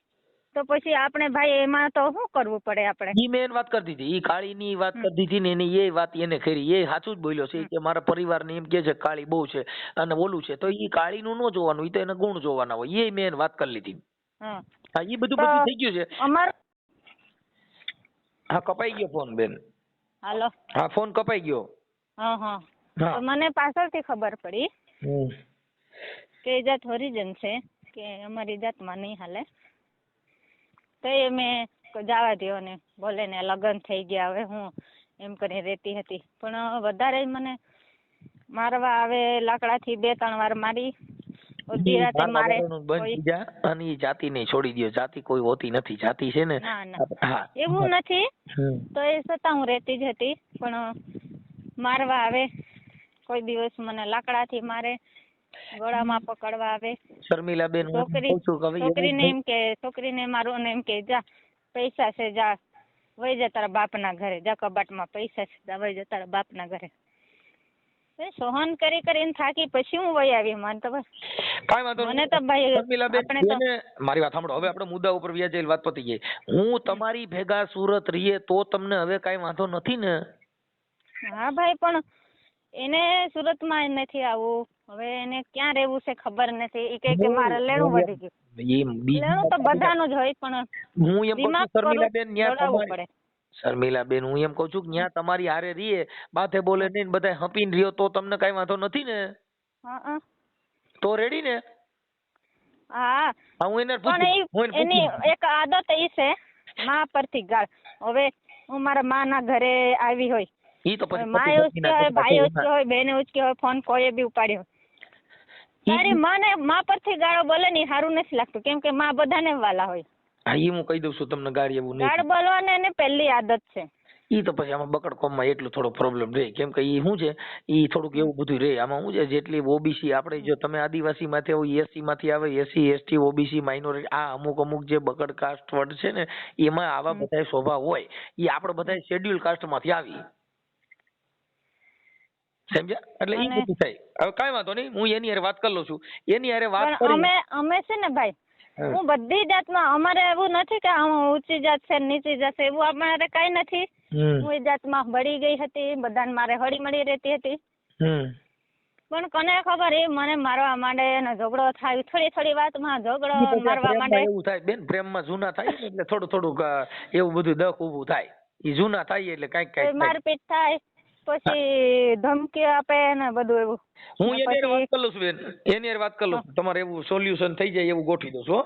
તો પછી આપણે ભાઈ એમાં તો શું કરવું પડે આપણે? ઈ મેં વાત કરી દીધી, ઈ કાળી ની વાત કરી દીધી ને એની એ વાત એને કરી, એ સાચું જ બોલ્યો છે કે મારા પરિવાર ને એમ કે છે કાળી બહુ છે અને ઓલું છે, તો ઈ કાળી નું ન જોવાનું, ઈ તો એને ગુણ જોવાના હોય, એ મેં વાત કરી લીધી. હા ઈ બધું થઈ ગયું છે. હા કપાઈ ગયો ફોન બેન. હાલો. હા ફોન કપાઈ ગયો. તો મને પાછળથી ખબર પડી કે જાત ઓરિજિન છે કે અમારી જાતમાં નહીં હાલે, તો એ મેં જવા દ્યો ને બોલે ને લગ્ન થઈ ગયા, હવે હું એમ કરીને રહેતી હતી. પણ વધારે મને મારવા આવે, લાકડાથી 2-3 વાર મારી, અડધી રાતે મારે. અને ઈ જાતિ નહીં છોડી દો, જાતિ કોઈ હોતી નથી, જાતિ છે ને. ના એવું નથી, તો એ છતાં હું રહેતી જ હતી. પણ મારવા આવે, કોઈ દિવસ મને લાકડાથી મારે, ગળામાં પકડવા આવે. શર્મિલાબેન છોકરીને મારું એમ કે જા પૈસા છે, જા વહી જા તારા બાપના ઘરે, જા કબાટમાં પૈસા છે, જા વહી જા તારા બાપના ઘરે. સહન કરીને થાકી પછી હું વહી આવી. મને તો બસ કાંઈ વાંધો મને તો ભાઈ શર્મિલાબેન, આપણે તો મારી વાત સાંભળો. હવે આપણે મુદ્દા ઉપર વ્યાજેલ વાત પતી ગઈ. હું તમારી ભેગા સુરત રહીએ તો તમને હવે કાંઈ વાંધો નથી ને? હા ભાઈ, પણ એને સુરતમાં નથી આવવું. હવે એને ક્યાં રહેવું છે ખબર નથી. એ કહે કે મારે લેણું વધી ગયું. લેણું તો બધાનું જ હોય, પણ હું એમ કહું છું શર્મિલાબેન, પડે. શર્મિલાબેન, હું એમ કહું છું કે ત્યાં તમારી હારે રહીએ, બાથે બોલે નહીં, બધા હપીને રહ્યો તો તમને કાંઈ વાંધો નથી ને? હા તો રેડી ને? હા, હું એને પણ એની એક આદત એ છે માં પરથી ગાળ. હવે હું મારા માના ઘરે આવી હોય, ઈ તો પછી માએ ઉચક્યો હોય, ભાઈ ઉચક્યો હોય, બેને ઉચક્યો હોય, ફોન કોઈએ બી ઉપાડ્યો. તારી માને માં પરથી ગાળો બોલે ને સારું નથી લાગતું, કેમ કે માં બધાને વાલા હોય. હા, ઈ હું કહી દઉં છું તમને, ગાડી એવું નહીં. ગાળ બોલવાની એને પહેલી આદત છે. ઈ તો પછી આમાં બકડકોમમાં એટલું થોડો પ્રોબ્લેમ રહે, કેમ કે ઈ શું છે, ઈ થોડુંક એવું બધું રહે. આમાં શું છે, જેટલી ઓબીસી આપણે, જો તમે આદિવાસી માંથી આવો, એસસી માંથી આવે, એસસી એસટી ઓબીસી માઇનોરિટી, આ અમુક જે બકડ કાસ્ટ વર્ડ છે ને, એમાં આવા બધા સ્વભાવ હોય. ઈ આપણે બધા શેડ્યુલ કાસ્ટ માંથી આવી, સમજ્યા? એટલે ઈ બધું થાય. હવે કાંઈ વાંધો નહીં, હું એની હારે વાત કરી લઉં છું. એની હારે વાત કરી. અમે છે ને ભાઈ, હું બધી જાતમાં, અમારે એવું નથી કે ઊંચી જાત છે નીચી જાત છે, એવું અમારે કઈ નથી. હું એ જાતમાં બળી ગઈ હતી, બધાને મારે હળી મળી રહેતી હતી. પણ કોને ખબર, એ મને મારવા માંડે ને ઝઘડો થાય, થોડી વાતમાં ઝઘડો મારવા માંડે. એવું થાય બેન, પ્રેમમાં જૂના થાય ને એટલે થોડુંક એવું બધું દખ ઊભું થાય. ઈ જૂના થાય એટલે કાંઈક મારપીટ થાય, પછી ધમકી આપે ને બધું એવું. હું એની હારે વાત કરી લઉં છું બેન, એની હારે વાત કરી લઉં છું. તમારે એવું સોલ્યુશન થઈ જાય એવું ગોઠવી દઉં છું.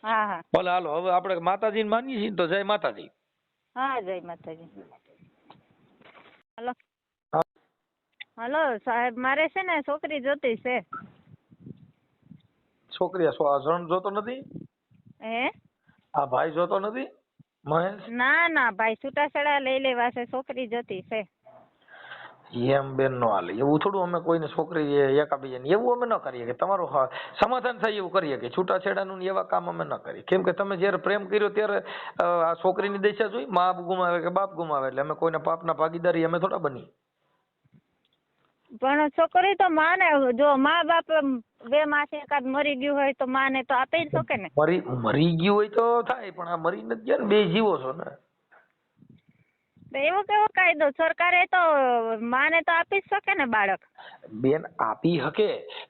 હા. ભલે, હાલો. હવે આપણે માતાજીને માનીએ છીએ તો જય માતાજી. હા, જય માતાજી. હલો સાહેબ, મારે છે ને છોકરી જોતી છે. છોકરી જણ જોતો નથી? હે? આ ભાઈ જોતો નથી મહેશ? ના ભાઈ, છૂટાછેડા લઈ લેવા છે, છોકરી જોતી છે. એમ બેન નો હાલે. એવું થોડું અમે કોઈને છોકરી એકાબીજાને એવું અમે ન કરીએ કે તમારું સમાધાન થાય એવું કરીએ કે છૂટાછેડાનું એવા કામ અમે ન કરીએ. કેમ કે તમે જયારે પ્રેમ કર્યો ત્યારે આ છોકરીની દશા જોઈ, મા ગુમાવે કે બાપ ગુમાવે, એટલે અમે કોઈના પાપના ભાગીદારી અમે થોડા બની. પણ છોકરી તો માને, જો મા બાપ બે માંથી એકાદ મરી ગયું હોય તો માને તો આપી જ શકે ને. મરી ગયું હોય તો થાય, પણ આ મરી નથી ગયા ને, બે જીવો છો ને. એવો કેવો કાયદો? સરકારે તો માને તો આપી જ શકે ને બાળક. બેન આપી શકે,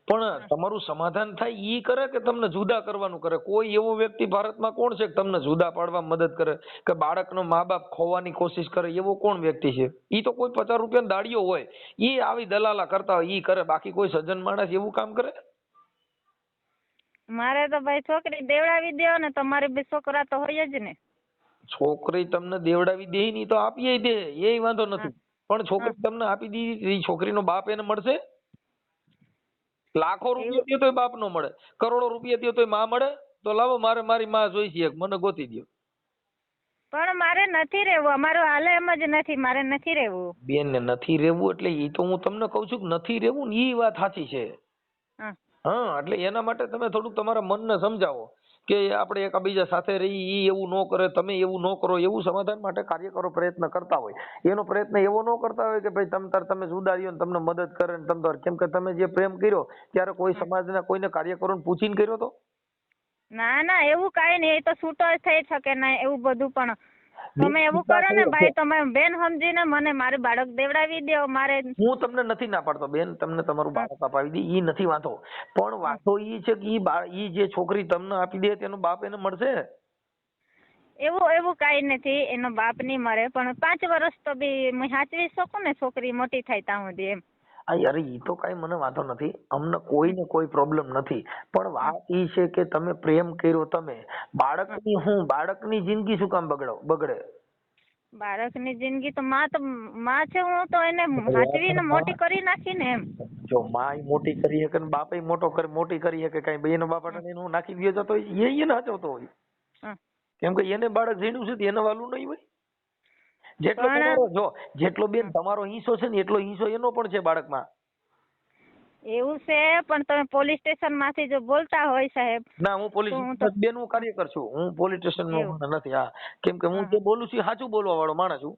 પણ તમારું સમાધાન થાય ઈ કરે કે તમને જુદા કરવાનું કરે? કોઈ એવો વ્યક્તિ ભારતમાં કોણ છે કે તમને જુદા પાડવા મદદ કરે કે બાળકનો મા બાપ ખોવાની કોશિશ કરે? એવો કોણ વ્યક્તિ છે? ઈ તો કોઈ 50 રૂપિયાનો દાડિયો હોય, ઈ આવી દલાલા કરતા હોય, ઈ કરે. બાકી કોઈ સજ્જન માણસ એવું કામ કરે? મારે તો ભાઈ છોકરી દેવડાવી દો ને, તમારે બે છોકરા તો હોય જ ને. છોકરી તમને દેવડાવી દે ની તો આપીએ દે, એ વાંધો નથી. પણ છોકરી તમને આપી દીધી, છોકરીનો બાપ એને મળશે? લાખો રૂપિયા દે તોય બાપ નો મળે, કરોડો રૂપિયા દે તોય માં મળે? તો લાવો, મારે મારી માં જોઈ છે, મને ગોતી દો. પણ મારે નથી રહેવું, અમારું હાલે એમ જ નથી, મારે નથી રહેવું. બેન ને નથી રહેવું એટલે એ તો હું તમને કઉ છું કે નથી રહેવું ને, એ વાત સાચી છે. હા, એટલે એના માટે તમે થોડુંક તમારા મનને સમજાવો કે આપણે એકબીજા સાથે રહી, ઈ એવું ન કરે, તમે એવું ન કરો. એવું સમાધાન માટે કાર્ય કરો, પ્રયત્ન કરતા હોય. એનો પ્રયત્ન એવો ન કરતા હોય કે ભાઈ તમે જુદા રહ્યો ને તમને મદદ કરે ને તમે. કેમ કે તમે જે પ્રેમ કર્યો ત્યારે કોઈ સમાજના કોઈને કાર્યકરોને પૂછીને કર્યો તો? ના એવું કાઈ નહીં, એ તો છૂટો થઈ શકે ને એવું બધું. પણ તમે એવું કરો ને ભાઈ, તમે બેન સમજીને મને મારું બાળક દેવડાવી દો. મારે, હું તમને નથી ના પાડતો બેન, તમને તમારું બાળક અપાવી દે, ઈ નથી વાંધો. પણ વાંધો ઈ છે કે ઈ જે છોકરી તમને આપી દે તેનો બાપ એને મળશે? એવું કાઈ નથી, એનો બાપ નહીં મળે. પણ 5 વર્ષ તો બી હું સાચવી શકું ને, છોકરી મોટી થાય ત્યાં સુધી. એમ અરે ઈ તો કઈ મને વાંધો નથી, અમને કોઈને કોઈ પ્રોબ્લેમ નથી. પણ વાત ઈ છે કે તમે પ્રેમ કર્યો, તમે બાળકની જિંદગી શું કામ બગડે? બાળકની જિંદગી તો માં છે, હું તો એને સાચવીને મોટી કરી નાખી ને. એમ જો માં મોટી કરી શકે ને બાપે મોટી કરી શકે, કઈ બેનો બાપા એનું નાખી દે જતો હોય, એ સાચવતો હોય. કેમ કે એને બાળક જીણ્યું છે, એને વાલું નહીં હોય. જેટલો બેન તમારો હિસ્સો છે ને, એટલો હિસ્સો એનો પણ છે બાળકમાં. એવું છે? પણ તમે પોલીસ સ્ટેશન માંથી જો બોલતા હોય સાહેબ. ના, હું પોલીસ બેન હું કાર્યકર છું, હું પોલીસ સ્ટેશન નો નથી. હા, કેમ કે હું જે બોલું છું સાચું બોલવા વાળો માણસ છું.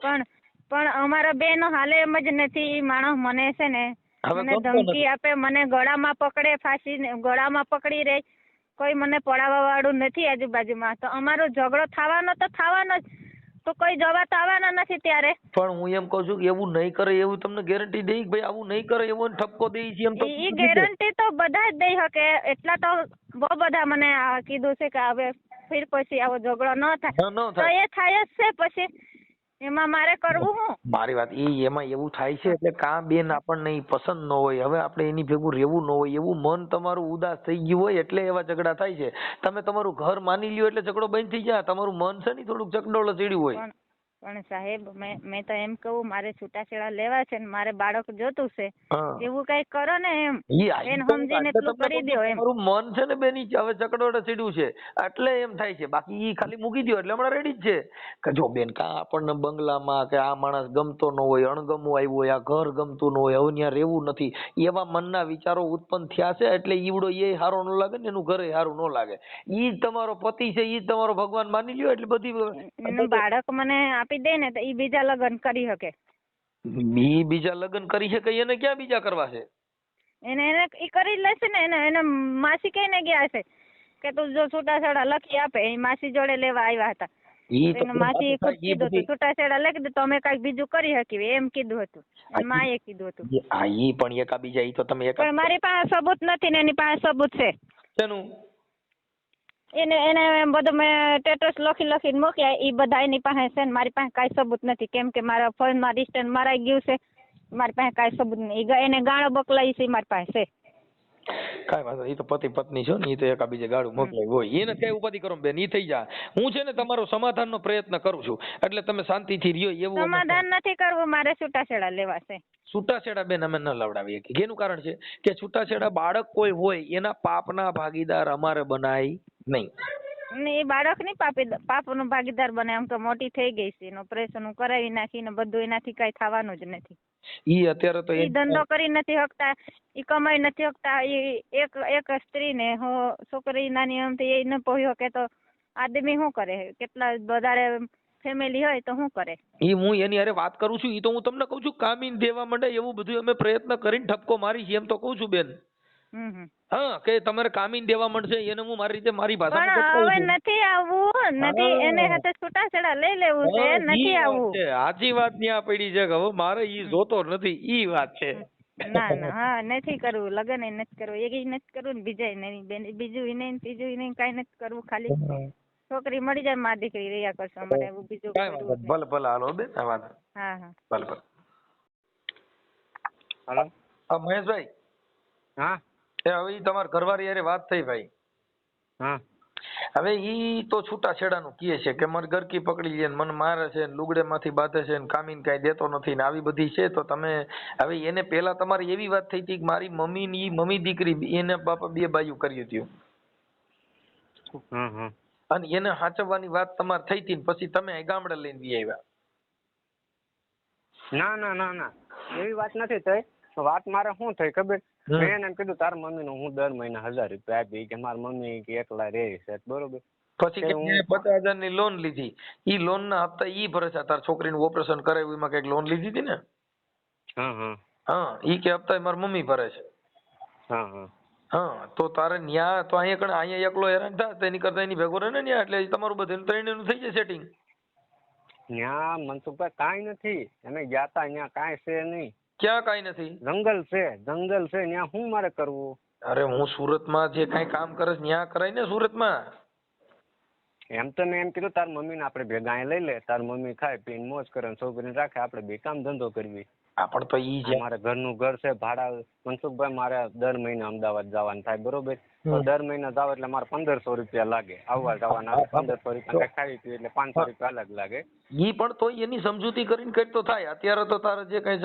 પણ પણ અમારા બે નો હાલે એમ જ નથી. ઈ માણસ મને છે ને મને ધમકી આપે, મને ગળામાં પકડે, ગળામાં પકડી રહે. કોઈ મને પડાવવા વાળું નથી આજુબાજુમાં. તો અમારો ઝઘડો થવાનો તો થવાનો જ, તો કોઈ જવા તો આવવાના નથી ત્યારે. પણ હું એમ કહું છું કે એવું નહીં કરે એવું તમને ગેરંટી દઈ ભાઈ આવું નહીં કરે એવો ઠપકો દઈ છે એમ તો ઈ ગેરંટી તો બધા જ દઈ શકે. એટલા તો બહુ બધા મને કીધું છે કે હવે ફિર પછી આવો ઝઘડો ન થાય. તો એ થાય જ છે પછી એમાં મારે કરવું હું? મારી વાત એમાં એવું થાય છે એટલે કાં બેન આપણને ઈ પસંદ ન હોય, હવે આપણે એની ભેગું રહેવું ન હોય, એવું મન તમારું ઉદાસ થઈ ગયું હોય એટલે એવા ઝઘડા થાય છે. તમે તમારું ઘર માની લ્યો એટલે ઝઘડો બંધ થઈ જાય. તમારું મન છે ને થોડુંક ચકડોળ ચડ્યું હોય. પણ સાહેબ મેં તો એમ કહું મારે છૂટાછેડા લેવા છે ને મારે બાળક જોતું છે, એવું કઈ કરો ને એમ બેન સમજીને એટલું કરી દો એમ. તમારું મન છે ને બેન હવે ચકડોળ ચડ્યું છે એટલે એમ થાય છે. બાકી ઈ ખાલી મૂકી દો એટલે હમણાં રેડી જ છે કે જો બેન કાં આપણને બંગલામાં કે આ માણસ ગમતો ન હોય, અણગમવું આવ્યું હોય, આ ઘર ગમતું ન હોય, હવે ત્યાં રહેવું નથી, એવા મનના વિચારો ઉત્પન્ન થયા છે એટલે ઈવડો એ સારો ન લાગે ને એનું ઘરે સારું ન લાગે. ઈ તમારો પતિ છે, ઈ તમારો ભગવાન માની લ્યો એટલે બધી બાળક મને આપી દે ને તો ઈ બીજા લગ્ન કરી શકે. ઈ બીજા લગ્ન કરી શકે? એને ક્યાં બીજા કરવા છે? એને ઈ કરી લેશે ને. એને માસી કહીને ગયા છે કે તું જો છૂટાછેડા લખી આપે. એ માસી જોડે લેવા આવ્યા હતા. માસી ખુદ કીધું હતું છૂટાછેડા લખી દે તો અમે કઈક બીજું કરી શકીએ એમ કીધું હતું. માએ કીધું હતું. હા ઈ પણ એકા બીજા ઈ તો તમે પણ મારી પાસે સબૂત નથી ને એની પાસે સબૂત છે. શેનું? એને બધું મેં સ્ટેટસ લખીને મૂક્યા. ઈ બધા એની પાસે છે ને મારી પાસે કાંઈ સબૂત નથી. કેમ કે મારા ફોનમાં ડિસ્ટન્સ મરાઈ ગયું છે. મારી પાસે કાંઈ સબૂત નહીં. એને ગાળો બકલાઈ છે મારી પાસે છે. કાંઈ વાંધો, ઈ તો પતિ પત્ની છો ને, ઈ તો એકા બીજે ગાળું મોકલાય હોય. એને કઈ ઉપાધિ કરો બેન, ઈ થઈ જાય. હું છે ને તમારો સમાધાનનો પ્રયત્ન કરું છું એટલે તમે શાંતિથી રહ્યો. એવું સમાધાન નથી કરવું, મારે છૂટાછેડા લેવા છે. છૂટાછેડા બેન અમે ન લવડાવીએ. એનું કારણ છે કે છૂટાછેડા બાળક કોઈ હોય એના પાપના ભાગીદાર અમારે બનાય નહીં. એ બાળક ની પાપનો ભાગીદાર બને. આમ તો મોટી થઈ ગઈ છે, એનું ઓપરેશન કરાવી નાખીને બધું એનાથી કઈ થવાનું જ નથી. ઈ અત્યારે તો ઈ ધંધો કરી નથી શકતા, ઈ કમાઈ નથી શકતા. એક સ્ત્રી ને છોકરી નાની એમથી એ ન પોહ્યો કે તો આદમી શું કરે? કેટલા વધારે ફેમિલી હોય તો શું કરે? ઈ હું એની હારે વાત કરું છું. ઈ તો હું તમને કઉ છું કામીન દેવા માંડે એવું બધું અમે પ્રયત્ન કરીને ઠપકો મારી છે એમ તો કઉ છું બેન. હા કે તમારે કામીન દેવા માંડશે એને હું મારી રીતે મારી ભાષામાં હવે નથી આવવું. નથી એને સાથે છૂટાછેડા લઈ લેવું છે. નથી આવવું. સાચી વાત ન્યા પડી છે કે હવે મારે ઈ જોતો નથી. ઈ વાત છે. ના હા નથી કરવું. લગન નથી કરવું. એક નથી કરવું ને બીજા નહીં. બીજું નહીં, ત્રીજું નહીં, કઈ નથી કરવું. ખાલી છોકરી મળી જાય માં દીકરી રહ્યા કરશો. અમારે એવું બીજું ભલે ભલે હાલો બેન. હા હા ભલે ભલે. હાલો મહેશભાઈ. હા હવે ઈ તમારા ઘરવાળી હારે વાત થઈ ભાઈ. હા હવે ઈ તો છૂટાછેડાનું કહે છે કે મારી ગરકી પકડી લે, મને મારે છે, લુગડે માંથી બાંધે છે, કામીન કઈ દેતો નથી ને આવી બધી છે. તો તમે હવે એને પેલા તમારી એવી વાત થઈ હતી કે મારી મમ્મી ની મમ્મી દીકરી એને બાપા બે બાયું કર્યું હતું અને એને હાચવવાની વાત તમારે થઈ હતી પછી તમે ગામડે લઈને વી આવ્યા. ના ના ના ના એવી વાત નથી થઈ. વાત મારે શું થઈ ખબર? મેં એને કીધું તારા મમ્મી નું હું દર મહિને 1000 રૂપિયા આપી કે મારા મમ્મી કે એકલા રહે છે બરોબર. પછી 50,000 ની લોન લીધી. ઈ લોન ના હપ્તા ઈ ભરે છે. તાર છોકરીનું ઓપરેશન કરાવ્યું એમાં કઈક લોન લીધી હતી ને? હા ઈ કે હપ્તા મારી મમ્મી ભરે છે. હા તો તારે ન્યા તો અહીંયા એકલો હેરાન થાય તો એની કરતા એની ભેગો રહે ને ન્યા એટલે તમારું બધું ત્રણેયનું થઈ જાય સેટિંગ. ન્યા મનસુખભાઈ કાંઈ નથી. અમે ગયા તા ન્યા કાંઈ છે નહીં. ક્યાં કાંઈ નથી? જંગલ છે ન્યા શું મારે કરવું? અરે હું સુરતમાં જે કાંઈ કામ કરે ન્યા કરાય ને સુરતમાં. એમ તો મેં એમ કીધું તાર મમ્મી ને આપણે ભેગા અહીં લઈ લે. તાર મમ્મી ખાય પીને મોજ કરે, છોકરીને રાખે, આપણે બે કામ ધંધો કરવી. પણ તો ઈ જે મારે ઘરનું ઘર છે ભાડા. મનસુખભાઈ મારે દર મહિને અમદાવાદ જવાનું થાય બરોબર. તો દર મહિને જાવ એટલે મારે 1500 રૂપિયા લાગે આવવા જવાના. 1500 રૂપિયા ખાઈ પી એટલે 500 રૂપિયા અલગ લાગે. ઈ પણ તો એની સમજૂતી કરીને કઈ તો થાય. અત્યારે તો તારે જે કઈ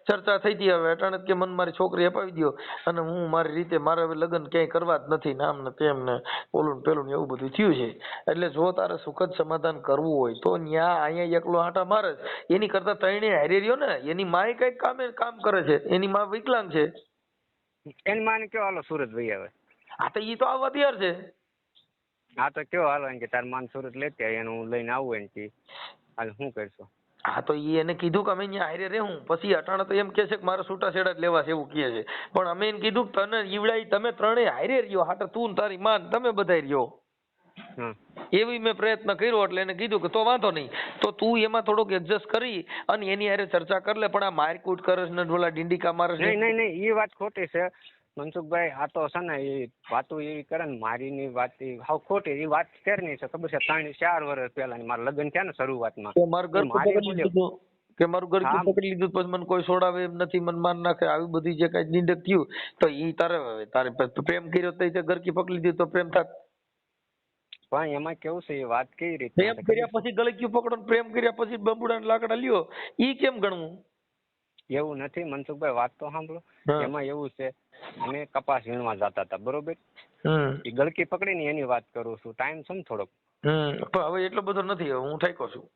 ચર્ચા થઈ હતી હવે અટાણે કે મને મારી છોકરી અપાવી દો અને હું મારી રીતે મારે હવે લગ્ન ક્યાંય કરવા જ નથી નામ ને તેમ ને ઓલું પેલું એવું બધું થયું છે. એટલે જો તારે સુખદ સમાધાન કરવું હોય તો ન્યા અહીંયા એકલો આટા મારે એની કરતા ત્રણે હારે રહ્યો ને. એની માય કઈક કામ કરે છે. એની માં વિકલાંગ છે. એની માને કયો હાલો સુરત ભાઈ આવે. હા તો ઈ તો આવવા તૈયાર છે. હા તો કયો હાલો કે તાર માન સુરત લેતી એનું લઈને આવું એને હાલ શું કરશો? હા તો એને કીધું કે અમે અહીંયા હારે રહેવું, પછી અટાણા તો એમ કે છે કે મારે છૂટાછેડા જ લેવા છે એવું કહે છે, પણ અમે એને કીધું કે તને ઈવડાઈ તમે ત્રણેય હારે રહ્યો, હાટે તું ને તારી માન તમે બધાય રહ્યો. એવી મેં પ્રયત્ન કર્યો એટલે એને કીધું કે તો વાંધો નહીં, તો તું એમાં થોડોક એડજસ્ટ કરી અને એની હારે ચર્ચા કરી લે, પણ આ મારકૂટ કરે છે ને ઓલા ડીંડીકા મારે છે. નહીં એ વાત ખોટી છે મનસુખભાઈ. આ તો છે ને એ વાતો એવી કરે ને મારીની વાત હાવ ખોટી. એ વાત ક્યારની છે ખબર છે? 3-4 વર્ષ પહેલાની મારા લગ્ન થયા ને શરૂઆતમાં. મારું ઘર પકડી લીધું કે મારું ઘર પકડી લીધું, પછી મને કોઈ છોડાવે એમ નથી, મને માર નાખે, આવી બધી જે કઈ નિંદક થયું તો ઈ તારે પ્રેમ કર્યો તો ઘરકી પકડી લીધું તો પ્રેમ થાત. પણ એમાં કેવું છે એ વાત કઈ રીતે? પ્રેમ કર્યા પછી ગળક્યું પકડો, પ્રેમ કર્યા પછી બંબુડા ને લાકડા લ્યો, ઈ કેમ ગણવું? એવું નથી મનસુખભાઈ, વાત તો સાંભળો. એમાં એવું છે, અમે કપાસ વીણવા જતા હતા બરોબર, એ ગળકી પકડીને એની વાત કરું છું. ટાઈમ છે ને થોડોક. પણ હવે એટલો બધો નથી, હવે હું ઠાક્યો છું.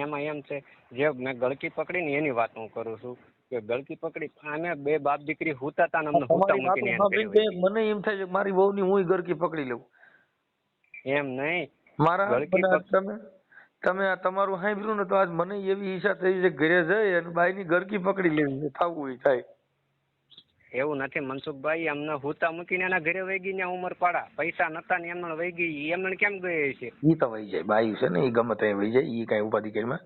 એમાં એમ છે, જે મેં ગળકી પકડીને એની વાત હું કરું છું કે ગળકી પકડી અમે બે બાપ દીકરી હુતા હતા ને અમને હુતા મૂકીને મને એમ થાય છે મારી વહુ ની હું ગળકી પકડી લઉં. એમ નહીં, મારા તમે આ તમારું સાંભળ્યું ને તો આજ મને એવી ઈચ્છા થઈ છે ઘરે જઈ અને બાઈ ની ગળકી પકડી લેવી છે, થવું થાય. એવું નથી મનસુખભાઈ, અમને હુતા મૂકીને એના ઘરે વહી ગઈ ને ઉમર પાડા, પૈસા નતા ને એમને વહી ગઈ. એમને કેમ ગઈ છે? ઈ તો વહી જાય, બાઈ છે ને ઈ ગમે ત્યાં વહી જાય, ઈ કઈ ઉપાધિ કરી.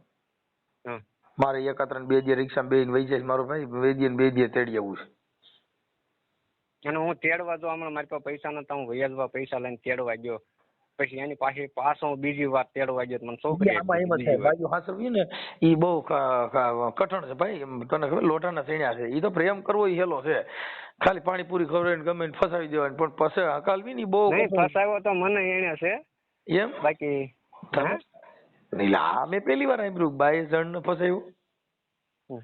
મારે એકાત્ર 2 દિવસ રિક્ષા બેહીને વહી જાય મારો ભાઈ, 2 દિવસ તેડી આવું છે. અને હું તેડવા જો હમણાં મારી પાસે પૈસા નતા, હું વૈયાજવા પૈસા લઈને તેડવા ગયો, પછી એની પાસે પાછો બીજી વાર તેડવા ગયો. મને છોકરી બાજુ હાસવી ને ઈ બહુ કઠણ છે ભાઈ. તને ખબર લોટાના સૈણ્યા છે, ઈ તો પ્રેમ કરવો ઈ હેલો છે, ખાલી પાણીપુરી ખવડાવીને ગમે ફસાવી દેવાની, પણ પછી હકાલવી ની બહુ. ફસાવ્યો તો મને એને છે એમ, બાકી મેં પહેલી વાર સાંભળ્યું બાઈ જણ ને ફસાયું.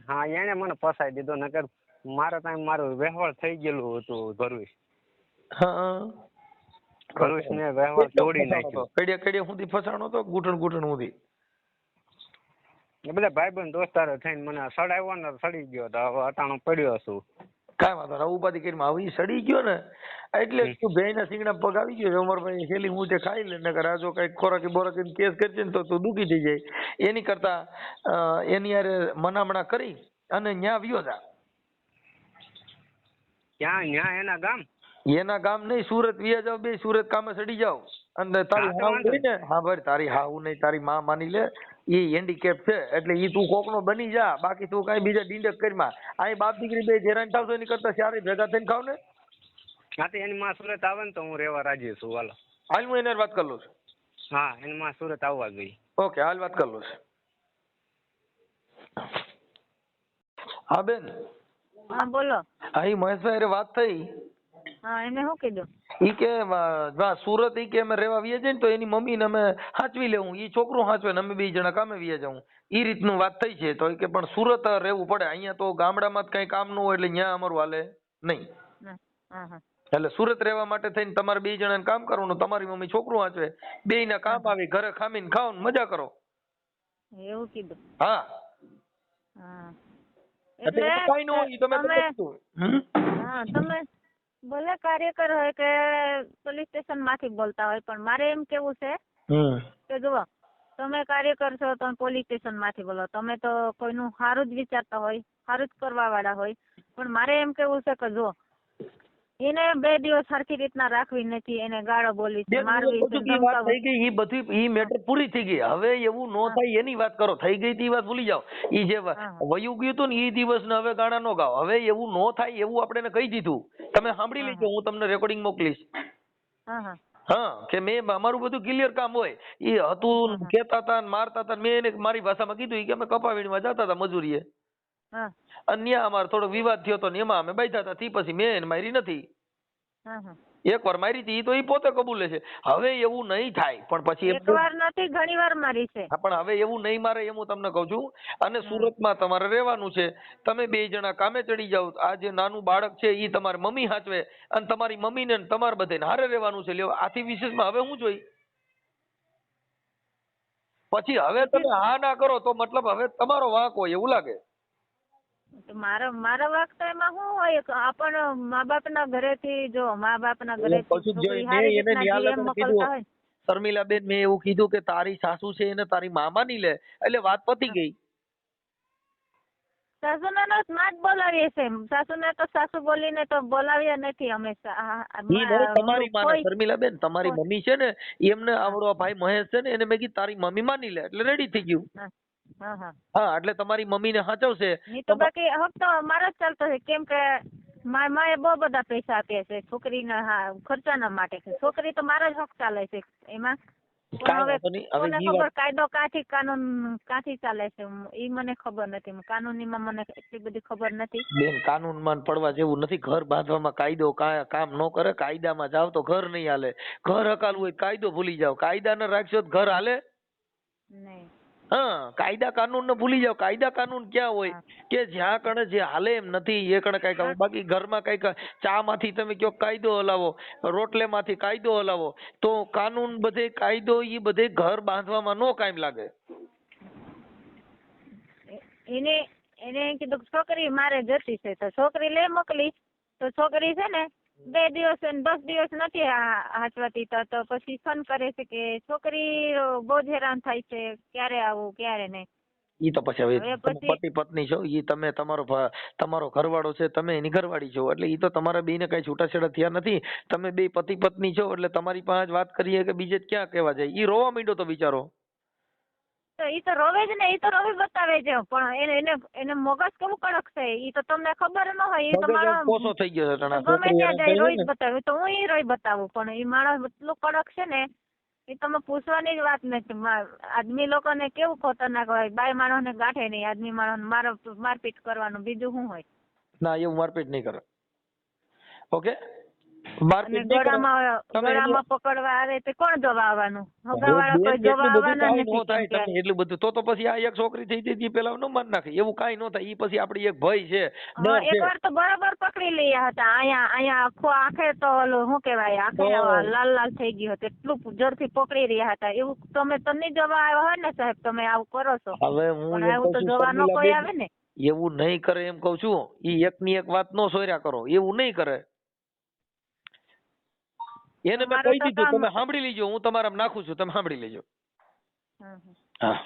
હા એને મને ફસાવી દીધો, નકર મારા ટાઈમ મારું વ્યવહાર થઈ ગયેલું હતું ભરૂચ. હા ભરૂચ ને વ્યવહાર તોડી નાખ્યો. કડિયા સુધી ફસાણો તો ઘૂંટણ સુધી. એ બધા ભાઈબંધ દોસ્તારો થઈને મને સડાવ્યો ને સડી ગયો તો હવે અટાણો પડ્યો છું. કાંઈ વાંધો નહીં, ઉપાધિ કરીને આવી સડી ગયો ને એટલે તું ભેંના સિંગડા પગ આવી ગયો અમરભાઈ, છેલ્લી હું તે ખાઈ લે, નકર આ જો કઈક ખોરાકી બોરાકી કેસ કરશે ને તો તું દુખી થઈ જાય. એની કરતા એની યારે મનામણા કરી અને ન્યા વ્યો જા. ક્યાં? ન્યા એના ગામ નહીં, સુરત વ્યા જાવ, બે સુરત કામે સડી જાવ. અને તારી હાવ ને, હા ભાઈ તારી હાવ નહીં, તારી માં માની લે એ હેન્ડીકેપ છે એટલે ઈ તું કોકનો બની જા, બાકી તું કઈ બીજા ડીંડક કરીમાં. અહીં બાપ દીકરી બે હેરાન થાવ તો એની કરતા ચારે ભેગા થઈને ખાવ ને. હા તો એની માં સુરત આવે ને તો હું રહેવા રાજી છું. હાલો હાલ હું એને વાત કરી લઉં છું. હા એની માં સુરત આવવા ગઈ. ઓકે હાલ વાત કરી લઉં છું. હા બેન. હા બોલો. હા ઈ મહેશભાઈ હારે વાત થઈ. હા એને શું કીધું? ઈ કે સુરત ઈ કે અમે રેવા વ્યા જાય ને તો એની મમ્મી ને અમે હાચવી લેવું, ઈ છોકરું હાચવે ને અમે 2 જણા કામે વ્યા જાઉં, ઈ રીતનું વાત થઈ છે. તો કે પણ સુરત રહેવું પડે, અહીંયા તો ગામડામાં કઈ કામ ન હોય એટલે ન્યા અમારું હાલે નહીં. એટલે સુરત રહેવા માટે થઈને તમારે 2 જણાને કામ કરવાનું, તમારી મમ્મી છોકરું હાચવે, 2 ના કામ આવી, ઘરે ખામીને ખાઓ ને મજા કરો. એવું કીધું? હા એટલે કઈ ન હોય તમે ભલે કાર્યકર હોય કે પોલીસ સ્ટેશન માંથી બોલતા હોય, પણ મારે એમ કેવું છે કે જુઓ તમે કાર્યકર છો, તમે પોલીસ સ્ટેશન માંથી બોલો, તમે તો કોઈનું સારું જ વિચારતા હોય, સારું જ કરવા વાળા હોય, પણ મારે એમ કેવું છે કે જો એને 2 દિવસ સરખી રીતના રાખવી નથી, એને ગાળો બોલી છે, મારવી છે, ઈ બધી ઈ મેટર પૂરી થઈ ગઈ. હવે એવું નો થાય એની વાત કરો, થઈ ગઈ તી વાત ભૂલી જાઓ. ઈ જે વયું ગયું હતું ને ઈ દિવસ ને હવે ગાણા નો ગાઓ. હવે એવું નો થાય એવું આપણે કહી દીધું. તમે સાંભળી લેજો, હું તમને રેકોર્ડિંગ મોકલીશ. હા કે મેં અમારું બધું ક્લિયર કામ હોય, ઈ હતું કેતા હતા મારતા હતા, મેં એને મારી ભાષામાં કીધું કે અમે કપા વીણવા જતા હતા મજૂરીએ, અન્ય અમારો થોડો વિવાદ થયો હતો ને એમાં અમે બાંધ્યા હતા, પછી મેં એને મારી નથી. એકવાર મારી હતી તો ઈ પોતે કબૂલે છે. હવે એવું નહીં થાય, પણ પછી એકવાર નથી ઘણી વાર મારી છે. પણ હવે એવું નહીં મારે એમ હું તમને કહું છું. અને સુરતમાં તમારે રહેવાનું છે, તમે 2 જણા કામે ચડી જાવ, આ જે નાનું બાળક છે ઈ તમારી મમ્મી હાચવે અને તમારી મમ્મી ને તમારે બધાને હારે રહેવાનું છે. લ્યો આથી વિશેષમાં હવે હું જોઈ પછી હવે તમે હા ના કરો તો મતલબ હવે તમારો વાંક હોય એવું લાગે. મારા વાંક તો એમાં શું હોય? આપણ મા બાપ ના ઘરે થી જો મા બાપ ના ઘરે થી મોકલતા હોય શર્મિલાબેન મેં એવું કીધું કે તારી સાસુ છે એને તારી માં માની લે એટલે વાત પતી ગઈ. સાસુને માં જ બોલાવીએ છે. સાસુને તો સાસુ બોલીને તો બોલાવ્યા નથી અમે. ઈ નહીં, તમારી માને શર્મિલાબેન, તમારી મમ્મી છે ને એમને આવડો ભાઈ મહેશ છે ને એને મેં કીધું તારી મમ્મી માની લે એટલે રેડી થઈ ગયું. હા એટલે તમારી મમ્મી ને સાચવશે. નહીં તો બાકી હક તો મારો જ ચાલતો છે, કેમ કે મારી માએ બહુ બધા પૈસા આપ્યા છે છોકરીના ખર્ચાના માટે. છોકરી તો મારો જ હક ચાલે છે એમાં. હવે કોને ખબર કાયદો કાથી કાનૂન કાથી ચાલે છે એ મને ખબર નથી. કાનૂનીમાં મને એટલી બધી ખબર નથી. બેન કાનૂનમાં પડવા જેવું નથી. ઘર બાંધવામાં કાયદો કામ ન કરે. કાયદામાં જાવ તો ઘર નહીં હાલે. ઘર હકાલવું હોય કાયદો ભૂલી જાવ. કાયદા ને રાખશો તો ઘર હાલે નહીં. હા, કાયદા કાનૂન ને ભૂલી જાવ. કાયદા કાનૂન ક્યાં હોય કે જ્યાં કણે જે હાલે એમ નથી એ કણે કઈક. બાકી ઘરમાં કઈક ચા માંથી તમે કયો કાયદો હલાવો, રોટલે માંથી કાયદો હલાવો તો કાનૂન બધે કાયદો એ બધે ઘર બાંધવામાં નો કાયમ લાગે. એને કીધું છોકરી મારે જતી છે તો છોકરી લે મોકલી. તો છોકરી છે ને 2 દિવસ ને 10 દિવસ નથી હાચવાતી તો પછી ફોન કરે છે કે છોકરી બહુ જ હેરાન થાય છે, ક્યારે આવું ક્યારે નહીં. ઈ તો પછી હવે પતિ પત્ની છો, ઈ તમે તમારો ઘરવાળો છે, તમે એની ઘરવાળી છો એટલે ઈ તો તમારા બેને કઈ છૂટાછેડા થયા નથી. તમે બે પતિ પત્ની છો એટલે તમારી પાસે વાત કરીએ કે બીજે ક્યાં કહેવા જાય. ઈ રોવા માંડ્યો તો બિચારો. તો ઈ તો રોવે જ ને, ઈ તો રોવી બતાવે છે પણ એને મગજ કેવું કડક છે ઈ તો તમને ખબર ન હોય. ઈ તો મારો કોસો થઈ ગયો છે. ગમે ત્યાં જાય રોઈ જ બતાવે. તો હું ઈ રોઈ બતાવું પણ ઈ માણસ એટલું કડક છે ને એ તમે પૂછવાની જ વાત નથી. આદમી લોકોને કેવું ખતરનાક હોય. બાય માણસને ગાંઠે નહીં, આદમી માણસ મારપીટ કરવાનું બીજું શું હોય. ના એવું મારપીટ નહીં કરે. ઓકે, ગળામાં પકડવા આવે તો કોણ જોવા આવવાનું? હગાવાળા કોઈ જોવા આવવાના નથી. એટલું બધું તો પછી આ એક છોકરી થઈ જતી પેલા ન માન નાખે એવું કાઈ ન થાય. ઈ પછી આપડી એક ભય છે. એકવાર તો બરાબર પકડી લયા હતા. અહીંયા આખો આંખે તો ઓલું શું કેવાય આંખે લાલ થઈ ગયો હતો. એટલું જોરથી પકડી રહ્યા હતા. એવું તમે જોવા આવ્યા હોય ને સાહેબ, તમે આવું કરો છો. હવે હું આવું તો જોવાનો કોઈ આવે ને. એવું નહીં કરે એમ કઉ છું. ઈ એક ની એક વાત નો સોર્યા કરો. એવું નહીં કરે. એને મેં કહી દીધું તમે સાંભળી લેજો. હું તમારા નાખું છું, તમે સાંભળી લેજો. હા.